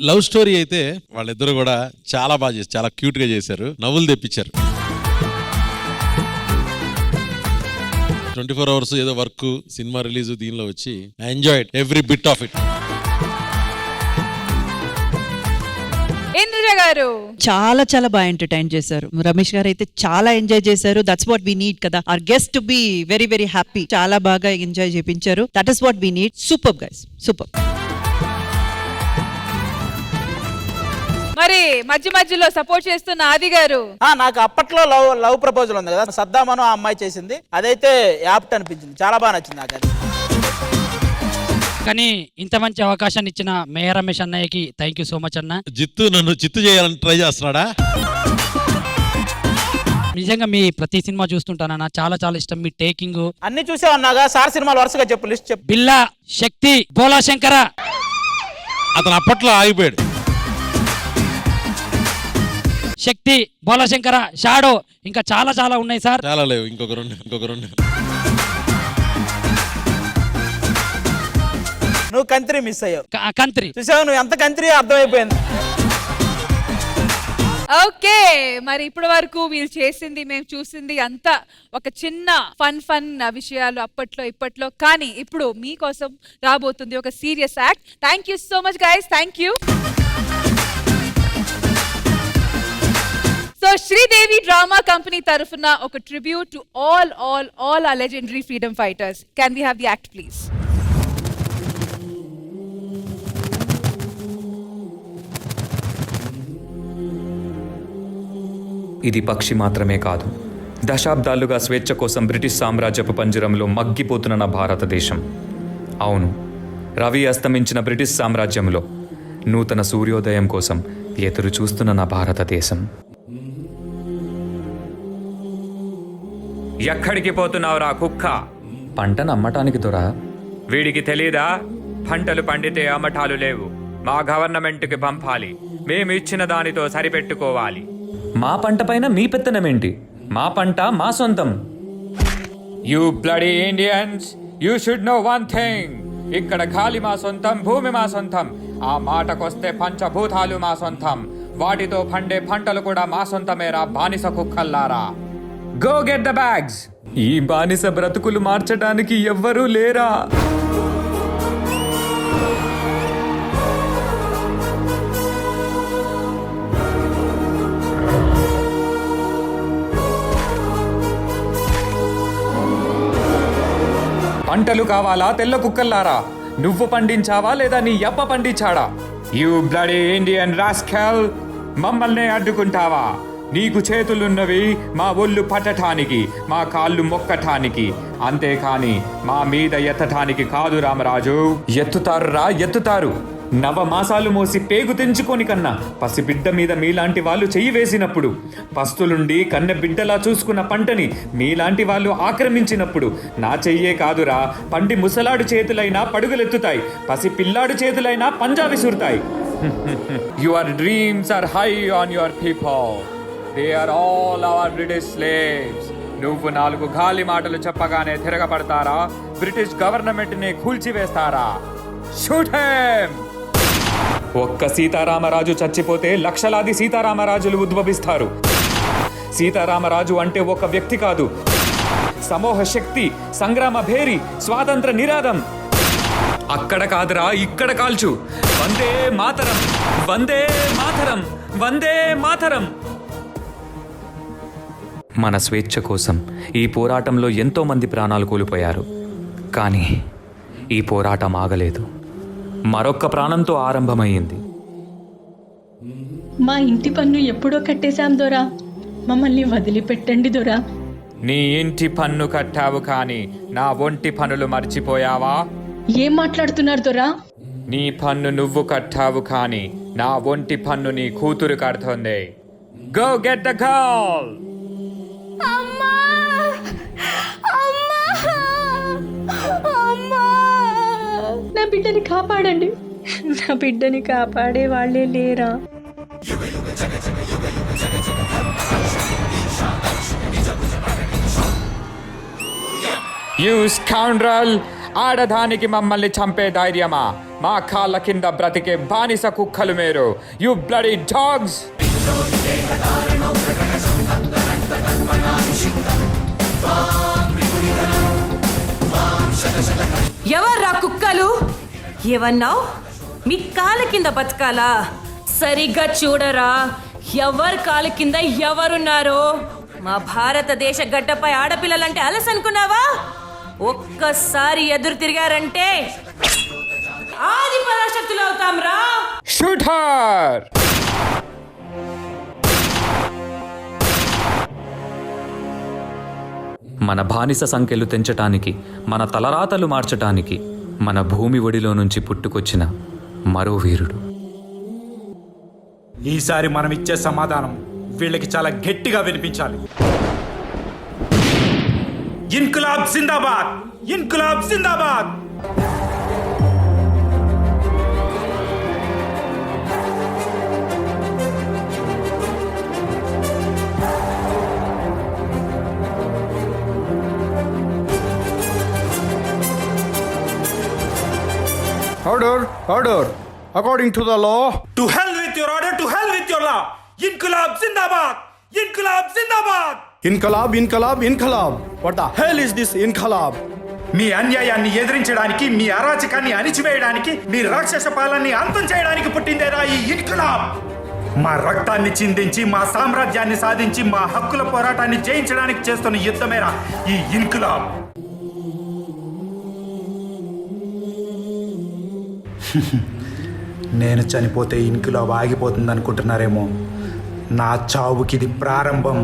లవ్ స్టోరీ అయితే వాళ్ళిద్దరు కూడా చాలా బాగా చేశారు, చాలా క్యూట్ గా చేశారు, నవ్వులు తెప్పించారు. 24 hours ఏదో వర్క్, సినిమా రిలీజ్, దీనిలో వచ్చి enjoyed every bit of it. Indraja గారు చాలా చాలా బాగా ఎంటర్టైన్ చేశారు. రమేష్ గారు అయితే చాలా ఎంజాయ్ చేశారు. దట్స్ వాట్ వి నీడ్ కదా, our guest to be very very happy. చాలా బాగా ఎంజాయ్ చేపించారు. That is what we need. Super guys, super. మరి మధ్య మధ్యలో సపోర్ట్ చేస్తున్న ఆది గారు. నాకు అప్పట్లో లవ్ ప్రపోజల్ ఉంది కదా, సద్దామను ఆ అమ్మాయి చేసింది, అదైతే యాప్ట్ అనిపించింది, చాలా బాగా నచ్చింది నాకు అది. కానీ ఇంత మంచి అవకాశాన్ని ఇచ్చిన మేయర్ రమేష్ అన్నయ్యకి థ్యాంక్ యూ సో మచ్ అన్న. జిత్తు నన్ను చిత్తు చేయాలని ట్రై చేస్తున్నాడా? నిజంగా మీ ప్రతి సినిమా చూస్తుంటానన్న, చాలా చాలా ఇష్టం మీ టేకింగ్. అన్ని చూసావన్నాగా సార్ సినిమాలు వరుసగా చెప్పు, లిస్ట్ చెప్పు. బిల్లా, శక్తి, బోలా శంకర. అతను అప్పట్లో ఆగిపోయాడు. శక్తి, బోలా శంకర, షాడో, ఇంకా చాలా చాలా ఉన్నాయి సార్. చాలా లేవు, ఇంకొక రెండు. నువ్వు కంత్రి మిస్ అయ్యావు. కంత్రి చూసావు, నువ్వు ఎంత కంత్రి అర్థమైపోయింది. ఓకే, మరి ఇప్పటి వరకు వీళ్ళు చేసింది, మేము చూసింది అంతా ఒక చిన్న ఫన్ విషయాలు అప్పట్లో ఇప్పట్లో. కానీ ఇప్పుడు మీకోసం రాబోతుంది ఒక serious act. Thank you so much guys, thank you. So Sridevi drama company తరఫున ఒక tribute to all our legendary freedom fighters. Can we have the act please? ఇది పక్షి మాత్రమే కాదు, దశాబ్దాలుగా స్వేచ్ఛ కోసం బ్రిటిష్ సామ్రాజ్యపు పంజరంలో మగ్గిపోతున్న నా భారతదేశం. అవును, రవి అస్తమించిన బ్రిటిష్ సామ్రాజ్యంలో నూతన సూర్యోదయం కోసం ఎదురు చూస్తున్న నా భారతదేశం. ఎక్కడికి పోతున్నావురా కుక్క? పంటను అమ్మటానికి దొరా? వీడికి తెలీదా? పంటలు పండితే అమ్మటాలు లేవు, మా గవర్నమెంట్కి పంపాలి, మేము ఇచ్చిన దానితో సరిపెట్టుకోవాలి. మా పంట పైన మీ పెత్తనమేంటి? మా పంట మా సొంతం. You bloody Indians, you should know one thing. ఇక్కడ గాలి మా సొంతం, భూమి మా సొంతం. ఆ మాటకొస్తే పంచభూతాలు మా సొంతం. వాటితో పండే పంటలు కూడా మా సొంతమేరా బానిస కుక్కల్లారా. Go get the bags. ఈ బానిస బ్రతుకులు మార్చడానికి ఎవ్వరూ లేరా? పంటలు కావాలా తెల్ల కుక్కల్లారా? నువ్వు పండించావా లేదా నీ అప్ప పండించాడా? యూ బ్లడీ ఇండియన్ రాస్కెల్, మమ్మల్ని అడ్డుకుంటావా? నీకు చేతులున్నవి మా ఒళ్ళు పట్టటానికి, మా కాళ్ళు మొక్కటానికి, అంతేకాని మా మీద ఎత్తటానికి కాదు రామరాజు. ఎత్తుతారు రా, ఎత్తుతారు. నవమాసాలు మోసి పేగు తెంచుకొని కన్నా పసిబిడ్డ మీద మీలాంటి వాళ్ళు చెయ్యి వేసినప్పుడు, పస్తులుండి కన్నె బిడ్డలా చూసుకున్న పంటని మీలాంటి వాళ్ళు ఆక్రమించినప్పుడు నా చెయ్యే కాదురా, పండి ముసలాడు చేతులైనా పడుగులెత్తుతాయి, పసి పిల్లాడు చేతులైనా పంజా విసురుతాయి. Your dreams are high on your people. They are all our British slaves. నువ్వు 4 గాలి మాటలు చెప్పగానే తిరగబడతారా? బ్రిటిష్ గవర్నమెంట్ ని కూల్చివేస్తారా? Shoot him! ఒక్క సీతారామరాజు చచ్చిపోతే లక్షలాది సీతారామరాజులు ఉద్భవిస్తారు. సీతారామరాజు అంటే ఒక వ్యక్తి కాదు, సమూహ శక్తి, సంగ్రామ భేరి, స్వాతంత్ర నినాదం. అక్కడ కాదురా, ఇక్కడ కాల్చు. వందే మాతరం, వందే మాతరం, వందే మాతరం. మన స్వేచ్ఛ కోసం ఈ పోరాటంలో ఎంతో మంది ప్రాణాలు కోల్పోయారు. కానీ ఈ పోరాటం ఆగలేదు, మరొక్క ప్రాణంతో ఆరంభమైంది. మా ఇంటి పన్ను ఎప్పుడో కట్టేశాం దొరా, మమ్మల్ని వదిలిపెట్టండి దొరా. నీ ఇంటి పన్ను కట్టావు కానీ నా ఒంటి పనులు మర్చిపోయావా? ఏం మాట్లాడుతున్నారు దొరా? నీ పన్ను నువ్వు కట్టావు కానీ నా ఒంటి పన్ను నీ కూతురు కడుతుంది. Go get the girl. నా బిడ్డని కాపాడండి, నా బిడ్డని కాపాడే వాళ్ళే లేరా? You scoundrel! ఆడదానికి మమ్మల్ని చంపే ధైర్యమా? మా కాళ్ళ కింద బ్రతికే బానిస కుక్కలు మీరు. You bloody dogs! ఎవర్రా కుక్కలు? ఏమన్నావు? మీ కాళ్ళ కింద బతకాలా? సరిగ్గా చూడరా, ఎవరి కాళ్ళ కింద ఎవరున్నారో. మా భారతదేశ గడ్డపై ఆడపిల్లలంటే అలసనుకున్నావా? ఒక్కసారి ఎదురు తిరిగారంటే ఆది పరాశక్తులు అవుతాం రా. Shoot her! మన బానిస సంఖ్యలు తెంచటానికి, మన తలరాతలు మార్చటానికి మన భూమి ఒడిలో నుంచి పుట్టుకొచ్చిన మరో వీరుడు. ఈసారి మనం ఇచ్చే సమాధానం వీళ్ళకి చాలా గట్టిగా వినిపించాలి. ఇన్కులాబ్ జిందాబాద్! ఇన్కులాబ్ జిందాబాద్! Order, order. According to the law. To hell with your order, to hell with your law. Inkılap Zindabad! Inkılap Zindabad! Inkalab, inkalab, inkalab. What the hell is this inkalab? మీ అన్యాయాన్ని ఎదిరించడానికి, మీ అరాచకాన్ని అణిచివేయడానికి, మీ రాక్షస పాలనని అంతం చేయడానికి పుట్టిందేరా ఈ ఇన్కలాబ్. మా రక్తాన్ని చిందించి, మా సామ్రాజ్యాన్ని సాధించి, మా హక్కుల పోరాటాన్ని జయించడానికి చేస్తున్న యుద్ధమేరా ఈ ఇన్కలాబ్. నేను చనిపోతే ఇన్కలాబ్ ఆగిపోతుంది అనుకుంటున్నారేమో. నా చావుకి ఇది ప్రారంభం.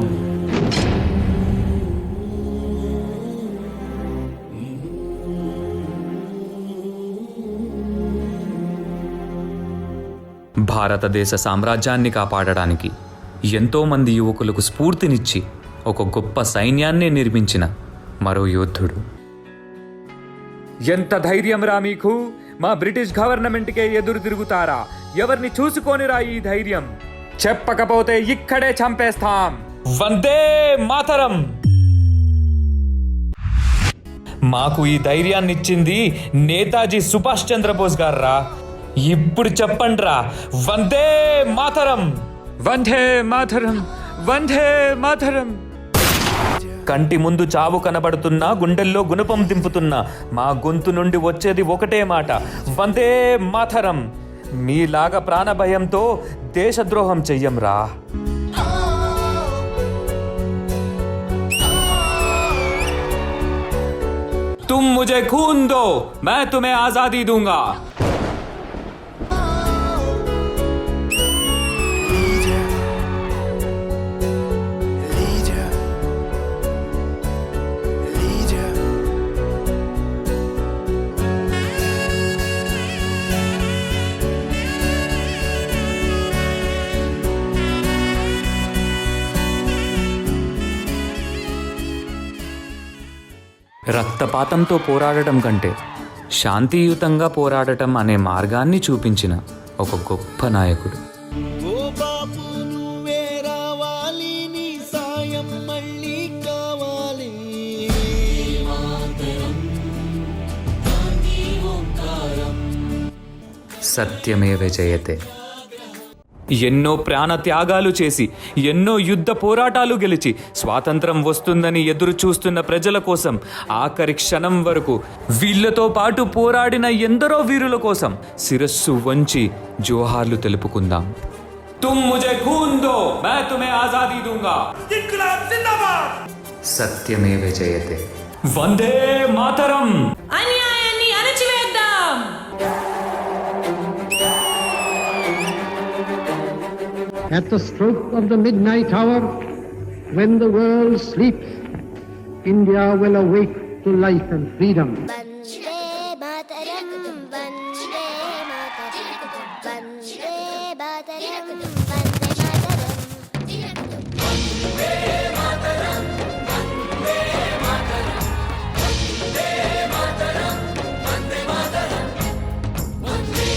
భారతదేశ సామ్రాజ్యాన్ని కాపాడడానికి ఎంతోమంది యువకులకు స్ఫూర్తినిచ్చి ఒక గొప్ప సైన్యాన్నే నిర్మించిన మరో యోధుడు. ఎంత ధైర్యం రా మీకు! మా బ్రిటిష్ గవర్నమెంట్కే ఎదురు తిరుగుతారా? ఎవరిని చూసుకోనిరా ఈ ధైర్యం? చెప్పకపోతే ఇక్కడే చంపేస్తాం. వందే మాతరం! మాకు ఈ ధైర్యాన్ని ఇచ్చింది నేతాజీ సుభాష్ చంద్రబోస్ గారు. ఇప్పుడు చెప్పండి రా, వందే మాతరం! వందే మాతరం! వందే మాతరం! కంటి ముందు చావు కనబడుతున్నా, గుండెల్లో గుణపం దింపుతున్నా మా గొంతు నుండి వచ్చేది ఒకటే మాట, వందే మాతరం! మీలాగా ప్రాణభయంతో దేశద్రోహం చెయ్యంరా. तुम मुझे खून दो, मैं तुम्हें आजादी दूंगा. రక్తపాతంతో పోరాడటం కంటే శాంతియుతంగా పోరాడటం అనే మార్గాన్ని చూపించిన ఒక గొప్ప నాయకుడు. ఓ బాబు నువ్వే రావాలి, నీ సాయం మళ్ళీ కావాలి. సత్యమేవ జయతే. ఎన్నో ప్రాణ త్యాగాలు చేసి ఎన్నో యుద్ధ పోరాటాలు గెలిచి స్వాతంత్రం వస్తుందని ఎదురు చూస్తున్న ప్రజల కోసం ఆఖరి క్షణం వరకు వీళ్ళతో పాటు పోరాడిన ఎందరో వీరుల కోసం శిరస్సు వంచి జోహార్లు తెలుపుకుందాం. తుమ్ ముజే ఖూన్ దో, మే తుమ్హే ఆజాదీ దూంగా. ఇంక్విలాబ్ జిందాబాద్. సత్యమేవ జయతే. వందే మాతరం. అన్యాయాన్ని అణచివేద్దాం. At the stroke of the midnight hour, when the world sleeps, India will awake to life and freedom. Vande Mataram, Vande Mataram, Vande Mataram, Vande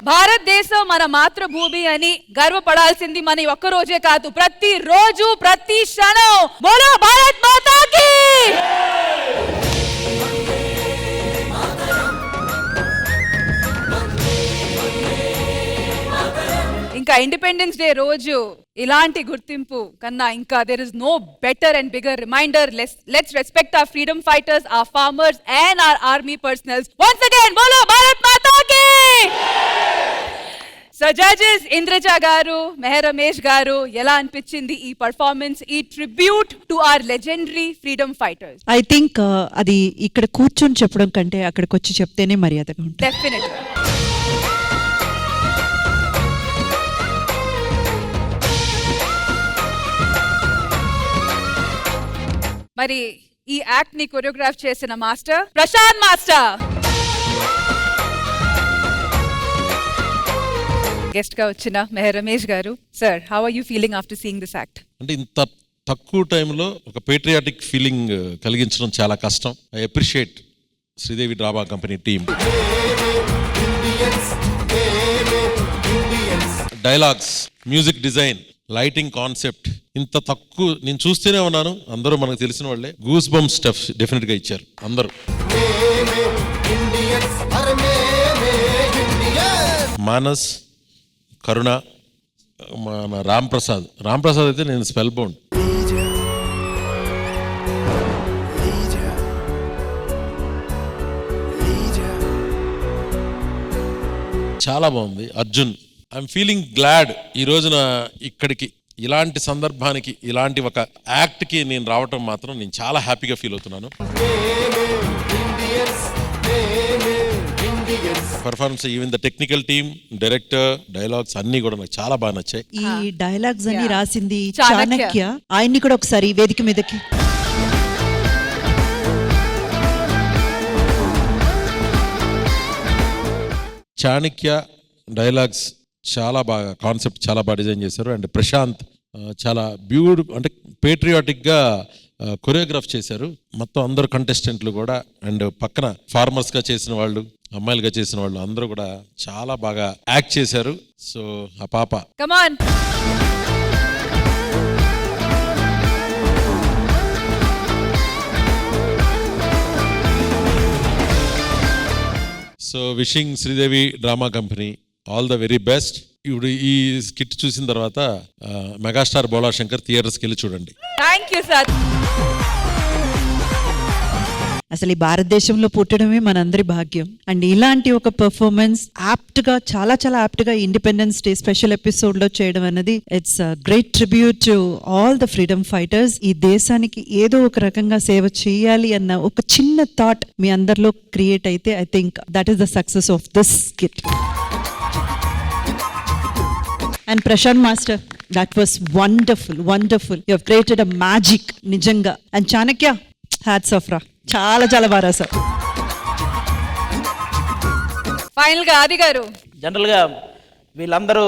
భారతదేశం మన మాతృభూమి అని గర్వపడాల్సింది మన ఒక్క రోజే కాదు, ప్రతి రోజు ప్రతి క్షణం. బోలో భారత్ మాతా కీ. ఇంకా ఇండిపెండెన్స్ డే రోజు ఇలాంటి గుర్తింపు కన్నా ఇంకా there is no better and bigger reminder. Let's respect our freedom fighters, our farmers and our army personals. Once again, bolo Bharat Mata ki. So judges Indraja garu, Meher Ramesh garu, ఎలా అనిపించింది ఈ performance, ఈ tribute to our legendary freedom fighters? I think అది ఇక్కడ కూర్చొని చెప్పడం కంటే అక్కడికి వచ్చి చెప్తేనే మర్యాదగా ఉంటుంది. Definitely. మరి ఈ యాక్ట్ ని కొరియోగ్రాఫ్ చేసిన మాస్టర్ ప్రశాంత్ మాస్టర్. గెస్ట్ గా వచ్చిన Mehar Ramesh garu. Sir, how are you feeling after seeing this act? అంటే ఇంత తక్కువ టైంలో ఒక పేట్రియాటిక్ ఫీలింగ్ కలిగించడం చాలా కష్టం. I appreciate Sridevi drama company team. Dialogues, music design, lighting concept ఇంత తక్కువ నేను చూస్తూనే ఉన్నాను. అందరూ మనకు తెలిసిన వాళ్ళే. గూస్ బంప్ స్టెప్స్ డెఫినెట్ గా ఇచ్చారు అందరూ. మానస్, కరుణ, మన రామ్ ప్రసాద్ అయితే నేను స్పెల్ బౌండ్. చాలా బాగుంది. అర్జున్, ఐఎమ్ ఫీలింగ్ గ్లాడ్ ఈ రోజున ఇక్కడికి ఇలాంటి సందర్భానికి ఇలాంటి ఒక యాక్ట్కి నేను రావటం మాత్రం నేను చాలా హ్యాపీగా ఫీల్ అవుతున్నాను. Performance, even the technical team, director, dialogues అన్ని కూడా నాకు చాలా బాగా నచ్చాయి. ఈ డైలాగ్స్ అన్ని రాసింది చాణక్య. ఆయన్ని కూడా ఒకసారి వేదిక మీదకి. చాణక్య డైలాగ్స్ చాలా బాగా, కాన్సెప్ట్ చాలా బాగా డిజైన్ చేశారు. అండ్ ప్రశాంత్ చాలా అంటే పేట్రియాటిక్గా కొరియోగ్రాఫ్ చేశారు. మొత్తం అందరు కంటెస్టెంట్లు కూడా, అండ్ పక్కన ఫార్మర్స్గా చేసిన వాళ్ళు, అమ్మాయిలుగా చేసిన వాళ్ళు అందరూ కూడా చాలా బాగా యాక్ట్ చేశారు. సో ఆ పాప come on. So wishing Sridevi drama company all the very best. ఇప్పుడు ఈ స్కిట్ చూసిన తర్వాత మెగాస్టార్ బోలా శంకర్ థియేటర్స్కి వెళ్ళి చూడండి. Thank you sir. అసలు ఈ భారతదేశంలో పుట్టడమే మనందరి భాగ్యం. అండ్ ఇలాంటి ఒక పర్ఫార్మెన్స్ యాప్ట్ గా, చాలా చాలా యాప్ట్ గా ఇండిపెండెన్స్ డే స్పెషల్ ఎపిసోడ్ లో చేయడం అనేది it's great tribute to all the freedom fighters. ఈ దేశానికి ఏదో ఒక రకంగా సేవ చేయాలి అన్న ఒక చిన్న థాట్ మీ అందరిలో క్రియేట్ అయితే I think that is the success of this skit. And Prashant Master, that was wonderful, wonderful. You have created a magic, నిజంగా. And Chanakya, hats off ra. చాలా చాలా బాగా రాశారు. ఫైనల్ గా ఆది గారు, జనరల్గా వీళ్ళందరూ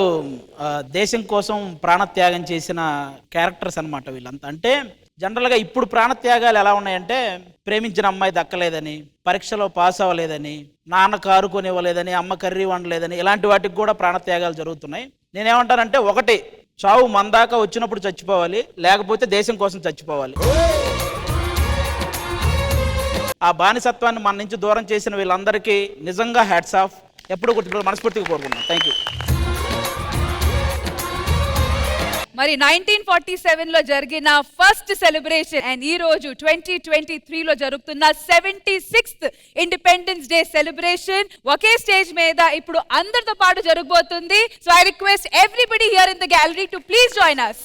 దేశం కోసం ప్రాణత్యాగం చేసిన క్యారెక్టర్స్ అన్నమాట వీళ్ళంతా. అంటే జనరల్గా ఇప్పుడు ప్రాణత్యాగాలు ఎలా ఉన్నాయంటే, ప్రేమించిన అమ్మాయి దక్కలేదని, పరీక్షలో పాస్ అవ్వలేదని, నాన్న కారు కొనివ్వలేదని, అమ్మ కర్రీ వండలేదని, ఇలాంటి వాటికి కూడా ప్రాణత్యాగాలు జరుగుతున్నాయి. నేనేమంటానంటే, ఒకటి, చావు మన దాకా వచ్చినప్పుడు చచ్చిపోవాలి, లేకపోతే దేశం కోసం చచ్చిపోవాలి. ఆ బానిసత్వాన్ని మన నుంచి దూరం చేసిన వీళ్ళందరికీ నిజంగా హ్యాట్స్ ఆఫ్. ఎప్పుడు మనస్ఫూర్తిగా కోరుకున్నాం. Thank you. మరి 1947 లో జరిగిన ఫస్ట్ సెలబ్రేషన్ అండ్ ఈ రోజు 2023 లో జరుగుతున్న 76th ఇండిపెండెన్స్ డే సెలబ్రేషన్ ఒకే స్టేజ్ మీద ఇప్పుడు అందరితో పాటు జరగబోతుంది. So I request everybody here in the gallery to please join us.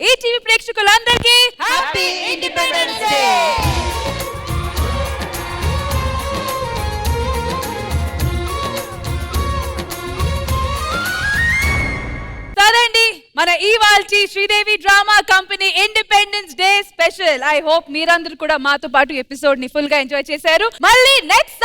ETV ప్రేక్షకులందరికీ హ్యాపీ ఇండిపెండెన్స్ డే. కదండి మన ఇవాల్టి Sridevi drama company independence Day special. I hope మీరందరూ కూడా మాతో పాటు ఎపిసోడ్ ని ఫుల్ గా ఎంజాయ్ చేశారు. మళ్ళీ నెక్స్ట్